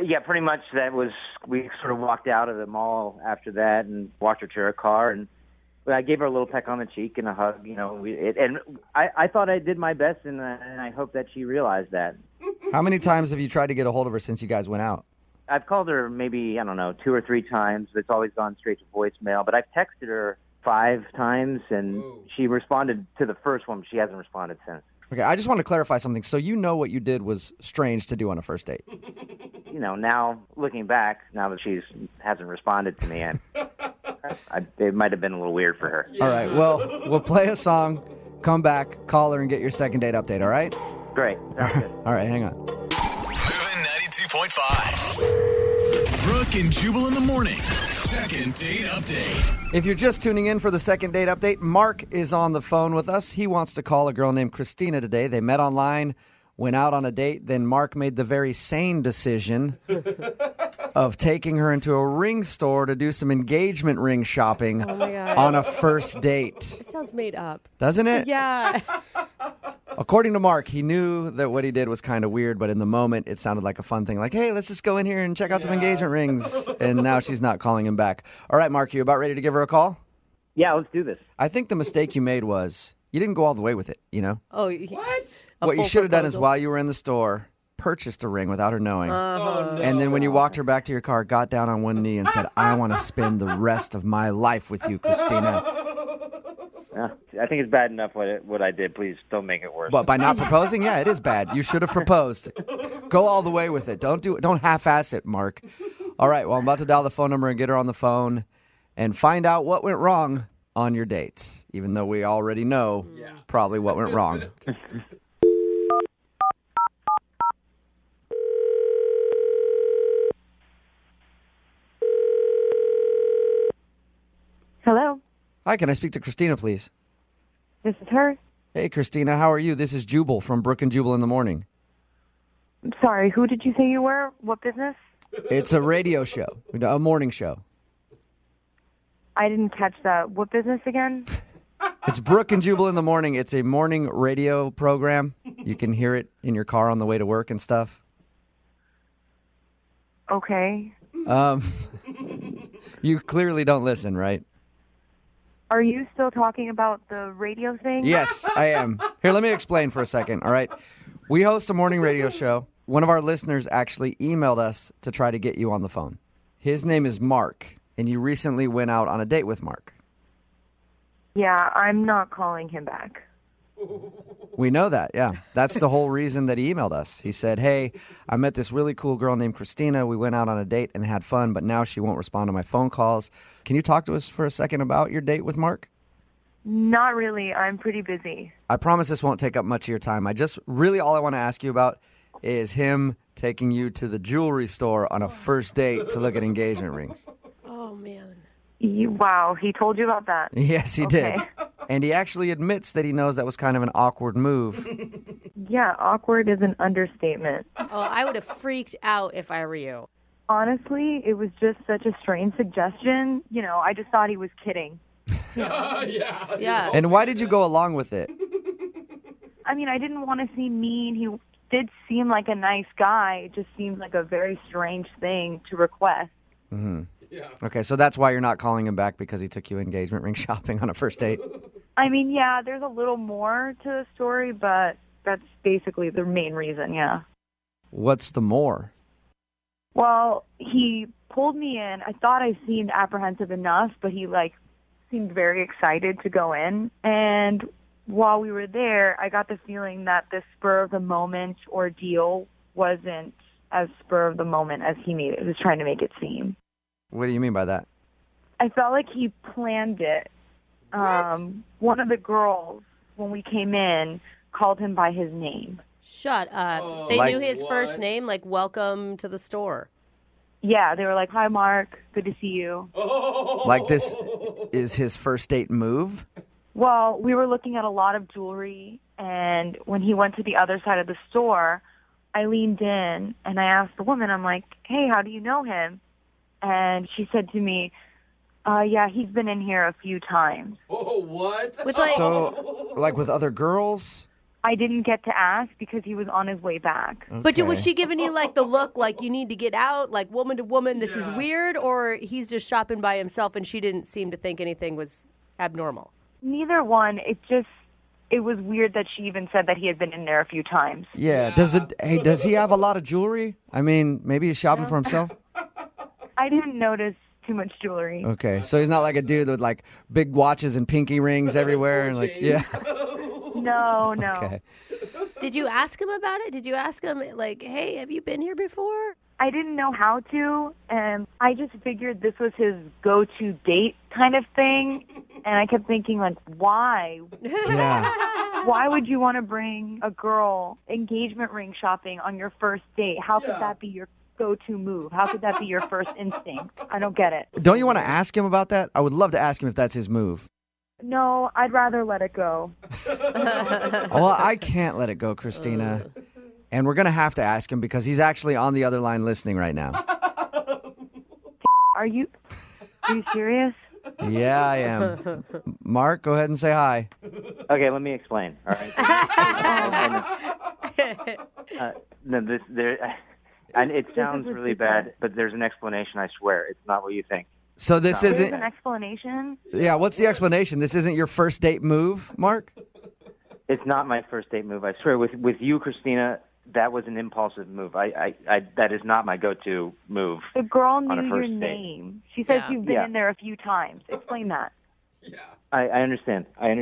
Yeah, pretty much. We sort of walked out of the mall after that and walked her to her car, and I gave her a little peck on the cheek and a hug. You know, and I thought I did my best, and I hope that she realized that. How many times have you tried to get a hold of her since you guys went out? I've called her maybe, I don't know, 2 or 3 times. It's always gone straight to voicemail. But I've texted her 5 times, and she responded to the first one, but she hasn't responded since. Okay, I just want to clarify something. So you know what you did was strange to do on a first date. You know, now looking back, now that she hasn't responded to me, it might have been a little weird for her. All right, well, we'll play a song, come back, call her, and get your second date update, all right? Great. Sounds good. All right, hang on. Moving 92.5. Brooke and Jubal in the mornings. Second date update. If you're just tuning in for the second date update, Mark is on the phone with us. He wants to call a girl named Christina today. They met online, went out on a date. Then Mark made the very sane decision of taking her into a ring store to do some engagement ring shopping on a first date. It sounds made up. Doesn't it? Yeah. According to Mark, he knew that what he did was kind of weird, but in the moment, it sounded like a fun thing. Like, hey, let's just go in here and check out some engagement rings. And now she's not calling him back. All right, Mark, you about ready to give her a call? Yeah, let's do this. I think the mistake you made was you didn't go all the way with it, you know? Oh, What? What you should have done is while you were in the store, purchased a ring without her knowing. Oh, no. And then when you walked her back to your car, got down on one knee and said, I want to spend the rest of my life with you, Christina. Yeah, I think it's bad enough what I did. Please don't make it worse. But by not proposing, yeah, it is bad. You should have proposed. Go all the way with it. Don't half-ass it, Mark. All right, well, I'm about to dial the phone number and get her on the phone and find out what went wrong on your date, even though we already know probably what went wrong. Hello, Hi, can I speak to Christina, please? this is her. Hey, Christina, how are you? This is Jubal from Brooke and Jubal in the morning. I'm sorry, who did you say you were? What business? It's a radio show, a morning show. I didn't catch that. What business again? It's Brooke and Jubal in the morning. It's a morning radio program. You can hear it in your car on the way to work and stuff. Okay. You clearly don't listen, right? Are you still talking about the radio thing? Yes, I am. Here, let me explain for a second, all right? We host a morning radio show. One of our listeners actually emailed us to try to get you on the phone. His name is Mark, and you recently went out on a date with Mark. Yeah, I'm not calling him back. We know that, yeah. That's the whole reason that he emailed us. He said, hey, I met this really cool girl named Christina. We went out on a date and had fun, but now she won't respond to my phone calls. Can you talk to us for a second about your date with Mark? Not really. I'm pretty busy. I promise this won't take up much of your time. All I want to ask you about is him taking you to the jewelry store on a first date to look at engagement rings. Oh, Oh, man. Wow, he told you about that? Yes, he did. And he actually admits that he knows that was kind of an awkward move. Yeah, awkward is an understatement. Oh, I would have freaked out if I were you. Honestly, it was just such a strange suggestion. I just thought he was kidding. Yeah. And why did you go along with it? I mean, I didn't want to seem mean. He did seem like a nice guy. It just seemed like a very strange thing to request. Mm-hmm. Yeah. Okay, so that's why you're not calling him back, because he took you engagement ring shopping on a first date? I mean, yeah, there's a little more to the story, but that's basically the main reason, yeah. What's the more? Well, he pulled me in. I thought I seemed apprehensive enough, but he, seemed very excited to go in. And while we were there, I got the feeling that this spur-of-the-moment ordeal wasn't as spur-of-the-moment as he was trying to make it seem. What do you mean by that? I felt like he planned it. One of the girls, when we came in, called him by his name. Shut up. They knew his first name, like, welcome to the store. Yeah, they were like, hi, Mark. Good to see you. Like this is his first date move? Well, we were looking at a lot of jewelry, and when he went to the other side of the store, I leaned in, and I asked the woman, I'm like, hey, how do you know him? And she said to me, yeah, he's been in here a few times. Oh, what? So, like with other girls? I didn't get to ask because he was on his way back. Okay. But was she giving you, like, the look, like, you need to get out, like, woman to woman, this is weird? Or he's just shopping by himself and she didn't seem to think anything was abnormal? Neither one. It was weird that she even said that he had been in there a few times. Yeah. Does he have a lot of jewelry? I mean, maybe he's shopping for himself? I didn't notice too much jewelry. Okay, so he's not like a dude with like big watches and pinky rings everywhere and like No. Okay. Did you ask him about it? Did you ask him, like, hey, have you been here before? I didn't know how to, and I just figured this was his go-to date kind of thing, and I kept thinking, like, why? Yeah. Why would you want to bring a girl engagement ring shopping on your first date? How could that be your go-to move? How could that be your first instinct? I don't get it. Don't you want to ask him about that? I would love to ask him if that's his move. No, I'd rather let it go. Well, I can't let it go, Christina. And we're going to have to ask him because he's actually on the other line listening right now. Are you serious? Yeah, I am. Mark, go ahead and say hi. Okay, let me explain. All right. And it sounds really bad, but there's an explanation, I swear. It's not what you think. So this There's isn't... an explanation? Yeah, what's the explanation? This isn't your first date move, Mark? It's not my first date move. I swear. With you, Christina, that was an impulsive move. That is not my go-to move. The girl on a knew first your date. name. She says you've been in there a few times. Explain that. I understand. I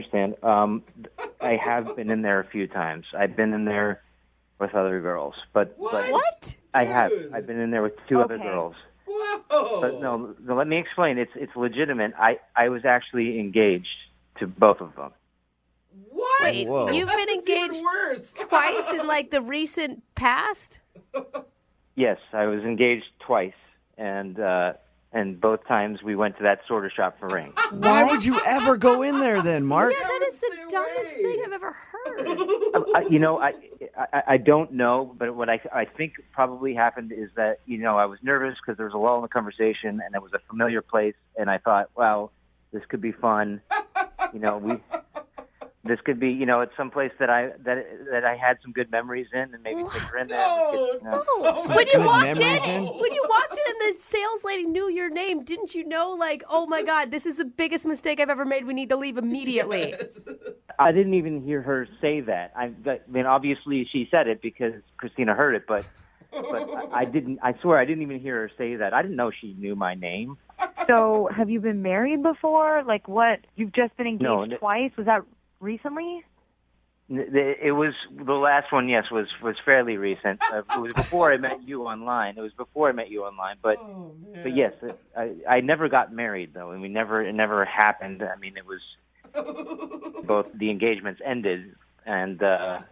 have been in there a few times. I've been in there with other girls. But What? I have. I've been in there with two other Okay. girls. Whoa. But no, let me explain. It's legitimate. I was actually engaged to both of them. What? Wait, Whoa. you've been That's even engaged worse. twice in, like, the recent past? Yes, I was engaged twice, and both times we went to that sort of shop for rings. Why would you ever go in there then, Mark? Yeah, that is the Stay dumbest away. thing I've ever heard. I don't know, but what I think probably happened is that, I was nervous because there was a lull in the conversation, and it was a familiar place, and I thought, well, this could be fun. This could be, it's some place that I had some good memories in, and maybe take her in there. When you good walked memories in, in? when you walked in and the sales lady knew your name, didn't you know, like, oh my God, this is the biggest mistake I've ever made. We need to leave immediately. I didn't even hear her say that. I mean, obviously she said it because Christina heard it, but I didn't. I swear I didn't even hear her say that. I didn't know she knew my name. So, have you been married before? Like, what? You've just been engaged No, twice? Was that recently? It was the last one. Yes, was fairly recent. It was before I met you online. But but yes, I never got married though, and it never happened. I mean, it was both the engagements ended, and but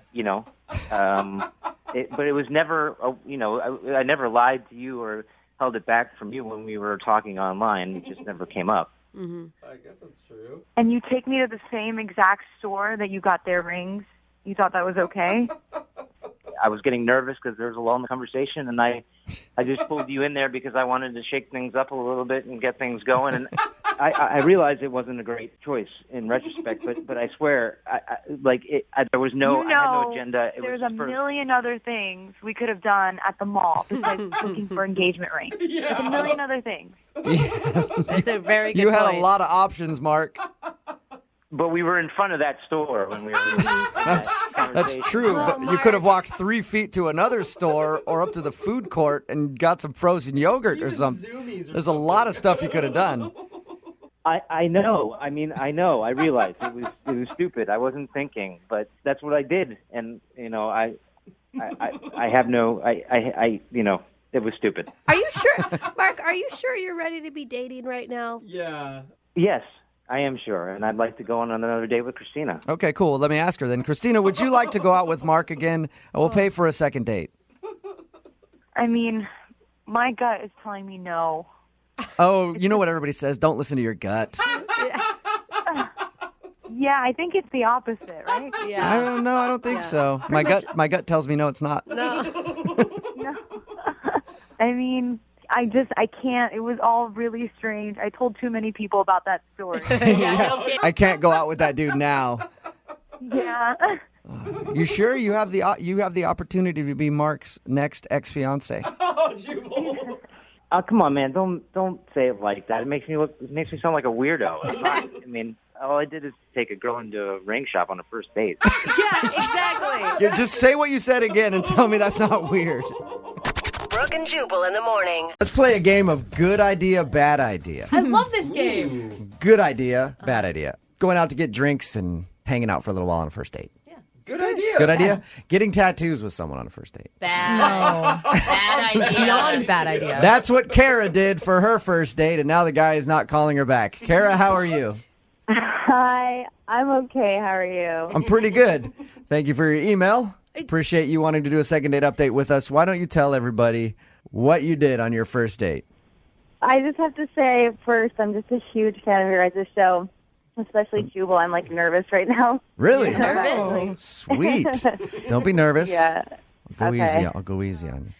it was never. I never lied to you or held it back from you when we were talking online. It just never came up. Mm-hmm. I guess that's true. And you take me to the same exact store that you got their rings. You thought that was okay? I was getting nervous because there was a lull in the conversation, and I just pulled you in there because I wanted to shake things up a little bit and get things going. And I realized it wasn't a great choice in retrospect, but I swear, there was no, I had no agenda. There's a million other things we could have done at the mall besides looking for engagement rings. There's a million other things. That's a very good You had point. a lot of options, Mark. But we were in front of that store when we were. That's true, but you could have walked 3 feet to another store or up to the food court and got some frozen yogurt or something. There's a lot of stuff you could have done. I know. I mean, I know. I realized it was stupid. I wasn't thinking, but that's what I did, and I have no. It was stupid. Are you sure, Mark? Are you sure you're ready to be dating right now? Yeah. Yes, I am sure, and I'd like to go on another date with Christina. Okay, cool. Let me ask her then. Christina, would you like to go out with Mark again? We'll pay for a second date. I mean, my gut is telling me no. Oh, you know what everybody says? Don't listen to your gut. Yeah, I think it's the opposite, right? Yeah. I don't know. I don't think so. My gut tells me no, it's not. No. No. I mean, I can't. It was all really strange. I told too many people about that story. Yeah. I can't go out with that dude now. Yeah. You sure you have the opportunity to be Mark's next ex-fiance? Oh, Jubal. Oh, come on, man! Don't say it like that. It makes me sound like a weirdo. It's not, I mean, all I did is take a girl into a ring shop on a first date. Yeah, exactly. Yeah, just say what you said again and tell me that's not weird. Brooke and Jubal in the morning. Let's play a game of good idea, bad idea. I love this game. Good idea, bad idea. Going out to get drinks and hanging out for a little while on a first date. Good idea. Good idea? Getting tattoos with someone on a first date. Bad. No. Bad idea. Beyond bad idea. That's what Kara did for her first date, and now the guy is not calling her back. Kara, how are you? Hi, I'm okay. How are you? I'm pretty good. Thank you for your email. Appreciate you wanting to do a second date update with us. Why don't you tell everybody what you did on your first date? I just have to say, first, I'm just a huge fan of your guys' show, especially Jubal. I'm like nervous right now. Really? Nervous? Oh, sweet. Don't be nervous. Yeah. I'll go Okay. easy. I'll go easy on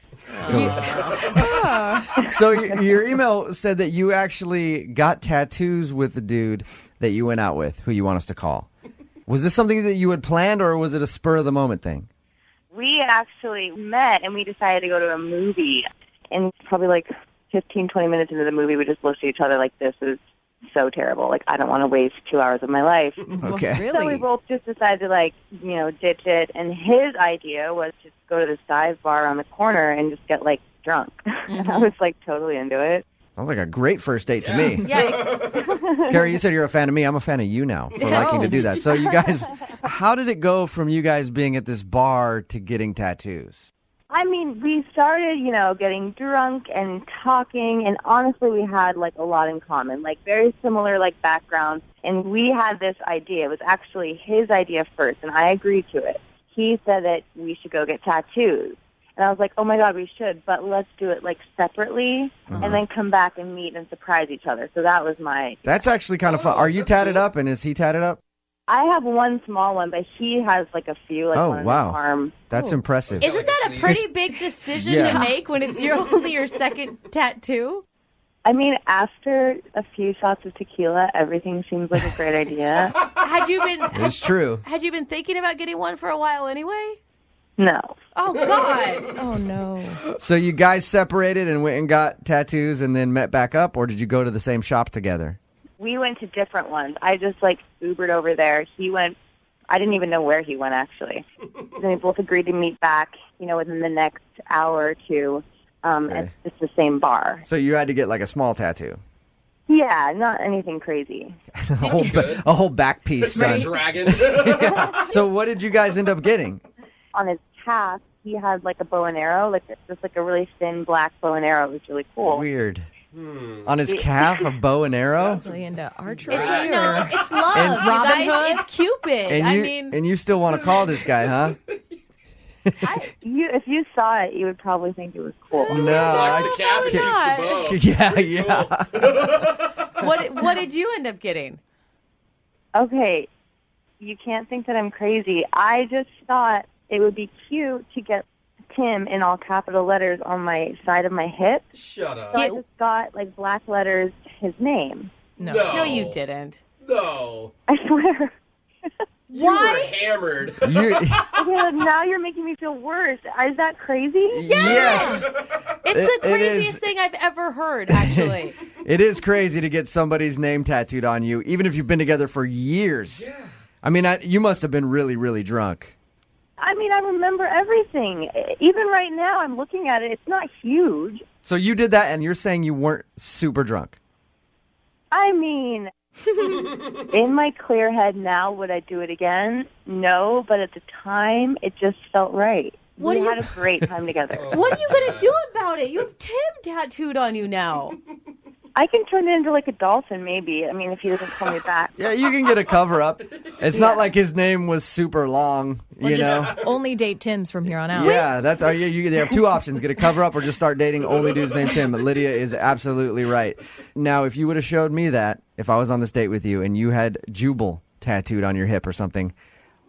you. So your email said that you actually got tattoos with the dude that you went out with, who you want us to call. Was this something that you had planned, or was it a spur of the moment thing? We actually met, and we decided to go to a movie. And probably like 15, 20 minutes into the movie, we just looked at each other like, this is so terrible. Like, I don't want to waste 2 hours of my life. Okay. So we both just decided to, ditch it. And his idea was just go to this dive bar on the corner and just get, drunk. And I was, totally into it. Sounds like a great first date to me. Yeah. Carrie, you said you're a fan of me. I'm a fan of you now for liking to do that. So you guys, how did it go from you guys being at this bar to getting tattoos? I mean, we started, getting drunk and talking, and honestly, we had, a lot in common, very similar, backgrounds, and we had this idea. It was actually his idea first, and I agreed to it. He said that we should go get tattoos, and I was like, oh, my God, we should, but let's do it, separately, and then come back and meet and surprise each other. So that was my idea. That's actually kind of fun. Are you tatted up, and is he tatted up? I have one small one, but he has, a few, oh, one on wow. his arm. That's impressive. Isn't that a pretty big decision Yeah. to make when it's only your second tattoo? I mean, after a few shots of tequila, everything seems like a great idea. It's true. Had you been thinking about getting one for a while anyway? No. Oh, God. Oh, no. So you guys separated and went and got tattoos and then met back up, or did you go to the same shop together? We went to different ones. I just, Ubered over there. He went, I didn't even know where he went, actually. Then we both agreed to meet back, within the next hour or two at just the same bar. So you had to get a small tattoo. Yeah, not anything crazy. a whole back piece done. Dragon. Yeah. So what did you guys end up getting? On his calf, he had, a bow and arrow, just a really thin black bow and arrow. It was really cool. Weird. On his calf, a bow and arrow? Really into archery? It's it's love. And you Robin guys. Hood? It's Cupid. And you still want to call this guy, huh? If you saw it, you would probably think it was cool. No, Flex the cap and shoots the bow. yeah. What did you end up getting? Okay, you can't think that I'm crazy. I just thought it would be cute to get Tim in all capital letters on my side of my hip. Shut up. So I just got like black letters, his name. No, you didn't. No. I swear. You were hammered. Okay, now you're making me feel worse. Is that crazy? Yes. It's the craziest thing I've ever heard, actually. It is crazy to get somebody's name tattooed on you, even if you've been together for years. Yeah. I mean, you must have been really, really drunk. I mean, I remember everything. Even right now, I'm looking at it. It's not huge. So you did that, and you're saying you weren't super drunk. I mean, in my clear head now, would I do it again? No, but at the time, it just felt right. We had a great time together. What are you going to do about it? You have Tim tattooed on you now. I can turn it into like a dolphin, maybe. I mean, if he doesn't call me back. Yeah, you can get a cover-up. It's not like his name was super long, you know? Only date Tims from here on out. Yeah, that's you have two options. Get a cover-up or just start dating only dudes named Tim. Lydia is absolutely right. Now, if you would have showed me that, if I was on this date with you and you had Jubal tattooed on your hip or something,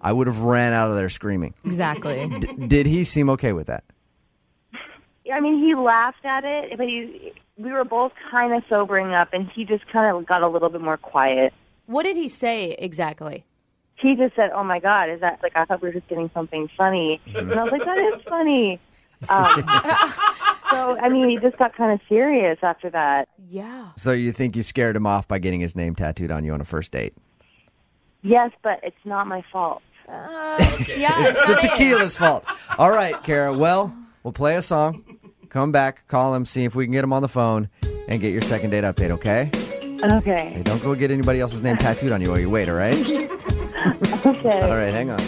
I would have ran out of there screaming. Exactly. Did he seem okay with that? I mean, he laughed at it, but we were both kind of sobering up, and he just kind of got a little bit more quiet. What did he say exactly? He just said, "Oh my God, is that like I thought we were just getting something funny?" And I was like, "That is funny." So I mean, he just got kind of serious after that. Yeah. So you think you scared him off by getting his name tattooed on you on a first date? Yes, but it's not my fault. Yeah, it's the tequila's fault. All right, Kara. Well, we'll play a song. Come back, call him, see if we can get him on the phone, and get your second date update, okay? Okay. Hey, don't go get anybody else's name tattooed on you while you wait, all right? Okay. All right, hang on.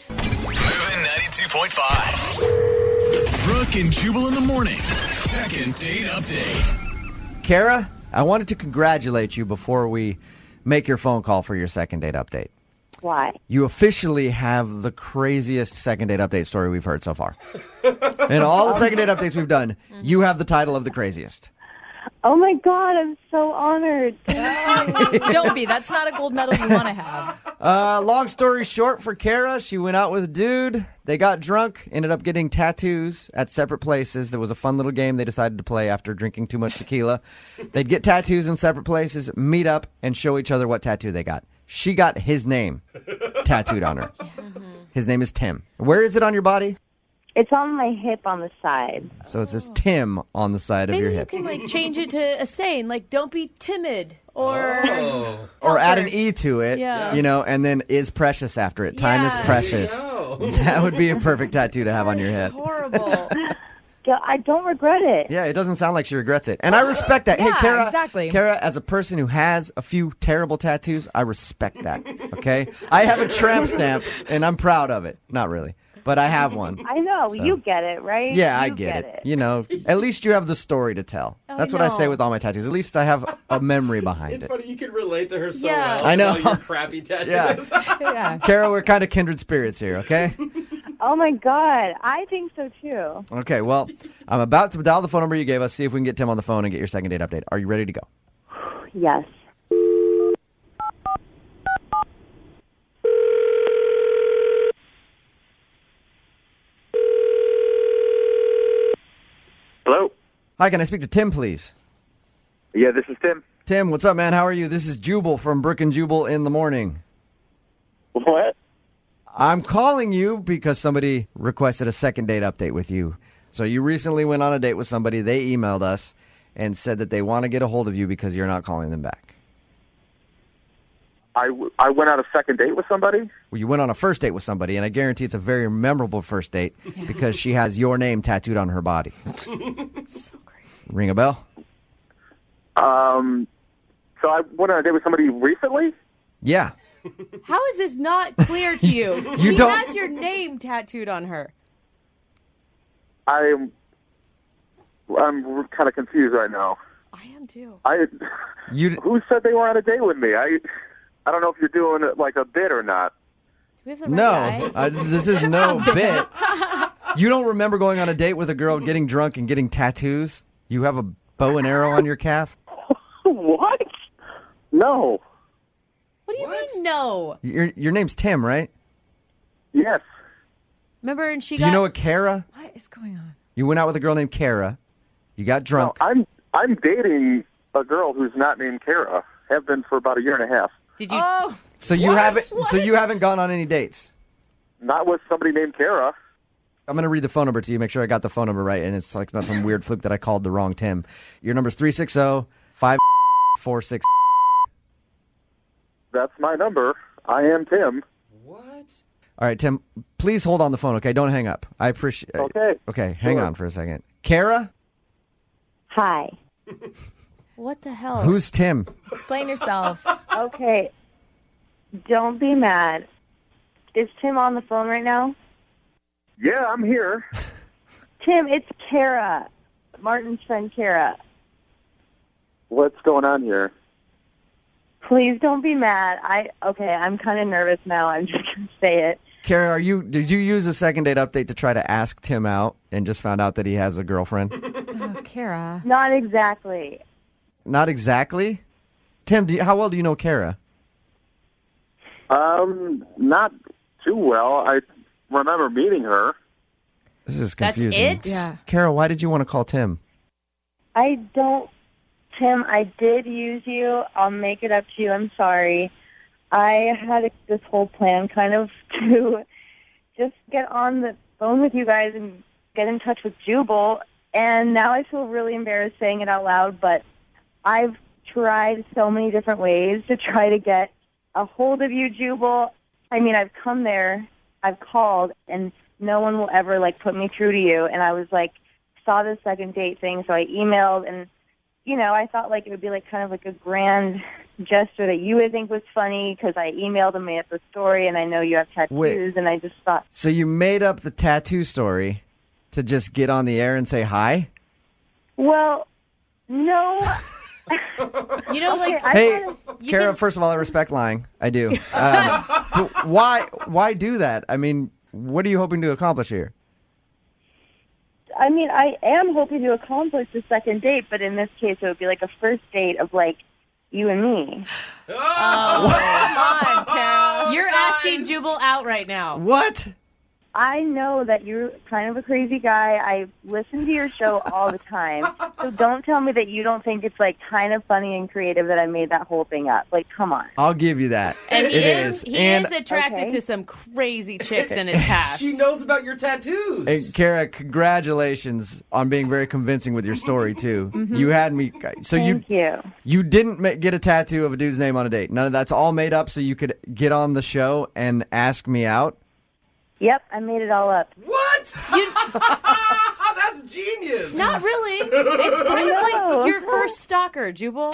Moving 92.5. Brooke and Jubal in the mornings. Second date update. Kara, I wanted to congratulate you before we make your phone call for your second date update. Why? You officially have the craziest second date update story we've heard so far. In all the second date updates we've done, you have the title of the craziest. Oh my God, I'm so honored. Don't be. That's not a gold medal you want to have. Long story short for Kara, she went out with a dude. They got drunk, ended up getting tattoos at separate places. There was a fun little game they decided to play after drinking too much tequila. They'd get tattoos in separate places, meet up, and show each other what tattoo they got. She got his name tattooed on her. His name is Tim. Where is it on your body? It's on my hip on the side. So it says Tim on the side of your hip. Maybe you can change it to a saying, like don't be timid or add an E to it, Yeah. And then is precious after it. Time is precious. That would be a perfect tattoo to have on your hip. Horrible. Yeah, I don't regret it. Yeah, it doesn't sound like she regrets it. And I respect that. Yeah, hey, Kara, exactly. Kara, as a person who has a few terrible tattoos, I respect that, okay? I have a tramp stamp, and I'm proud of it. Not really, but I have one. I know. So. You get it, right? Yeah, I You get it. At least you have the story to tell. That's what I say know. with all my tattoos. At least I have a memory behind It's it. funny, you can relate to her so Yeah. well. I know. With all your crappy tattoos. Yeah. Yeah. Kara, we're kind of kindred spirits here, okay? Oh my God, I think so too. Okay, well, I'm about to dial the phone number you gave us, see if we can get Tim on the phone and get your second date update. Are you ready to go? Yes. Hello? Hi, can I speak to Tim, please? Yeah, this is Tim. Tim, what's up, man? How are you? This is Jubal from Brooke and Jubal in the morning. What? I'm calling you because somebody requested a second date update with you. So you recently went on a date with somebody. They emailed us and said that they want to get a hold of you because you're not calling them back. I went on a second date with somebody? Well, you went on a first date with somebody, and I guarantee it's a very memorable first date because she has your name tattooed on her body. So crazy. Ring a bell? So I went on a date with somebody recently? Yeah. How is this not clear to you? She don't- has your name tattooed on her. I'm kind of confused right now. I am too. You Who said they were on a date with me? I don't know if you're doing like a bit or not. we have the right No, guy? this is no bit. You don't remember going on a date with a girl, getting drunk, and getting tattoos? You have a bow and arrow on your calf? What? No. What do you mean, no? Your name's Tim, right? Yes. Remember, and she Do got... you know a Kara? What is going on? You went out with a girl named Kara. You got drunk. No, I'm dating a girl who's not named Kara. Have been for about a year and a half. Did you... Oh, So you haven't. So you haven't gone on any dates. Not with somebody named Kara. I'm gonna read the phone number to you. Make sure I got the phone number right, and it's like not some weird fluke that I called the wrong Tim. Your number's 360-546. That's my number. I am Tim. What? All right, Tim. Please hold on the phone. Okay, don't hang up. I appreciate. Okay. Okay, hang on for a second. Kara, Hi. What the hell? who's Tim? explain yourself. Okay. Don't be mad. Is Tim on the phone right now? Yeah, I'm here. Tim, it's Kara. Martin's friend Kara. What's going on here? Please don't be mad. I'm kind of nervous now. I'm just going to say it. Kara, did you use a second date update to try to ask Tim out and just found out that he has a girlfriend? Oh, Kara. Not exactly. Not exactly. Tim, how well do you know Kara? Not too well. I remember meeting her. This is That's confusing. it? Yeah. Kara, why did you want to call Tim? Tim, I did use you. I'll make it up to you. I'm sorry. I had this whole plan kind of to just get on the phone with you guys and get in touch with Jubal. And now I feel really embarrassed saying it out loud, but I've tried so many different ways to try to get a hold of you, Jubal. I mean, I've come there, I've called, and no one will ever, put me through to you. And I was, saw the second date thing, so I emailed, and, I thought, it would be, kind of a grand gesture that you would think was funny because I emailed and made up the story, and I know you have tattoos, Wait. and I just thought... So you made up the tattoo story to just get on the air and say hi? Well, no... Hey, Kara, first of all, I respect lying. I do. But why do that? I mean, what are you hoping to accomplish here? I mean, I am hoping to accomplish the second date, but in this case, it would be a first date of, you and me. Oh, come on, Carol. You're asking Jubal out right now. What? I know that you're kind of a crazy guy. I listen to your show all the time. So don't tell me that you don't think it's kind of funny and creative that I made that whole thing up. Come on. I'll give you that. And It he is. is attracted to some crazy chicks in his past. She knows about your tattoos. Hey, Kara, congratulations on being very convincing with your story too. You had me. So Thank you. You didn't get a tattoo of a dude's name on a date. None of that's all made up so you could get on the show and ask me out. Yep, I made it all up. What? That's genius. Not really. It's kind of like your first stalker, Jubal.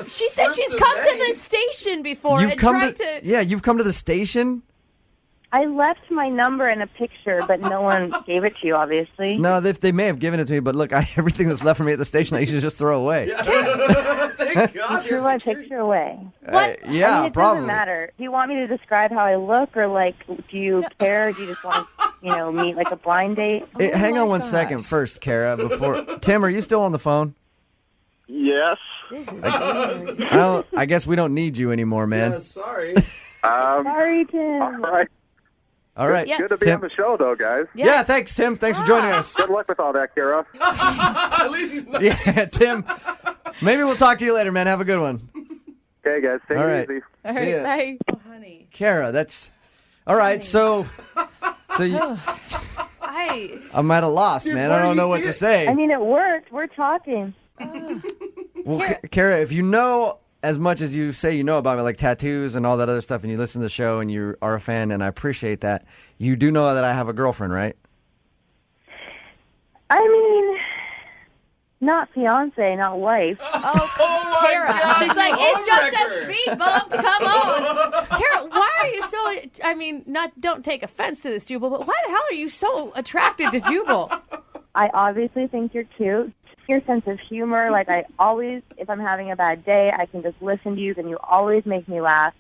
She said First she's of come to many. the station before You've and come tried to, to... yeah, you've come to the station. I left my number and a picture, but no one gave it to you, obviously. No, they may have given it to me, but look, everything that's left for me at the station, I should just throw away. Thank God. You threw my picture away. Yeah, I mean, it probably. doesn't matter. Do you want me to describe how I look, or do you care? Do you just want to, meet a blind date? Hey, hang on one second first, Kara. Before Tim, are you still on the phone? Yes. I guess we don't need you anymore, man. Yeah, sorry. Sorry, Tim. All right. All right. Yeah. Good to be Tim. on the show, though, guys. Yeah, thanks, Tim. Thanks for joining us. Good luck with all that, Kara. At least he's not. Yeah, Tim. Maybe we'll talk to you later, man. Have a good one. Okay, guys. Take All it right. easy. All See right, ya. bye. Oh, honey. Kara, that's all right. So you, I'm at a loss, Dude, man. what I are don't you know what to doing? say. I mean, it worked. We're talking. Well, Kara, if you know as much as you say you know about me, like tattoos and all that other stuff, and you listen to the show and you are a fan, and I appreciate that, you do know that I have a girlfriend, right? I mean, not fiance, not wife. Oh, Kara. She's like, it's just a speed bump. Come on. Kara, why are you so... don't take offense to this, Jubal, but why the hell are you so attracted to Jubal? I obviously think you're cute. Your sense of humor, I always, if I'm having a bad day, I can just listen to you, and you always make me laugh.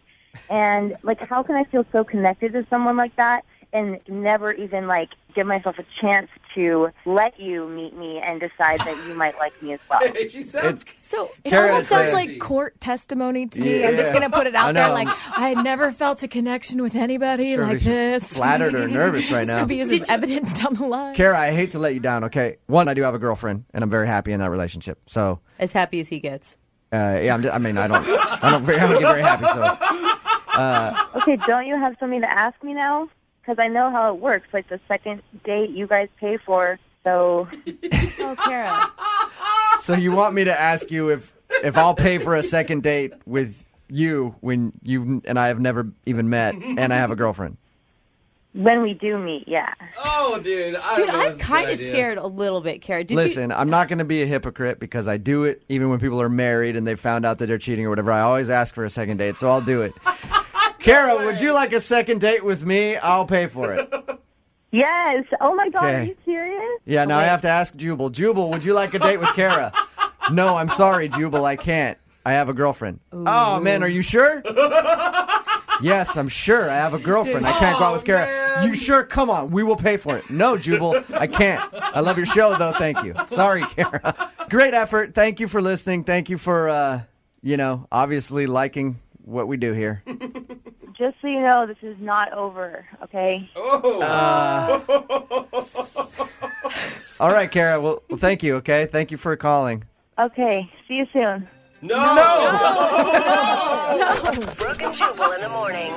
And, like, how can I feel so connected to someone like that and never even, like, give myself a chance to let you meet me and decide that you might like me as well? She sounds so. It Kara, almost it's sounds a- like court testimony to me. Yeah. I'm just gonna put it I out there. know. Like I had never felt a connection with anybody Sure, like she's this. flattered or nervous right This now. could be used as evidence down the line. Kara, I hate to let you down, okay? One, I do have a girlfriend, and I'm very happy in that relationship. So, As happy as he gets. yeah, I don't get very happy, so. Okay, don't you have something to ask me now? Because I know how it works. Like, the second date you guys pay for, so... Oh, Kara. So you want me to ask you if I'll pay for a second date with you when you and I have never even met, and I have a girlfriend? When we do meet, yeah. Oh, dude. I Dude, don't know. I'm This is a kind good of idea. scared a little bit, Kara. Did Listen, I'm not going to be a hypocrite because I do it even when people are married and they found out that they're cheating or whatever. I always ask for a second date, so I'll do it. Kara, would you like a second date with me? I'll pay for it. Yes. Oh, my God. Are Okay. you serious? Yeah, now I have to ask Jubal. Jubal, would you like a date with Kara? No, I'm sorry, Jubal, I can't. I have a girlfriend. Oh, man, are you sure? Yes, I'm sure. I have a girlfriend. I can't go out with Kara. man. You sure? Come on, we will pay for it. No, Jubal, I can't. I love your show, though. Thank you. Sorry, Kara. Great effort. Thank you for listening. Thank you for, obviously liking what we do here. Just so you know, this is not over, okay? All right, Kara. Well, thank you, okay? Thank you for calling. Okay. See you soon. No! Brooke and Jubal in the morning.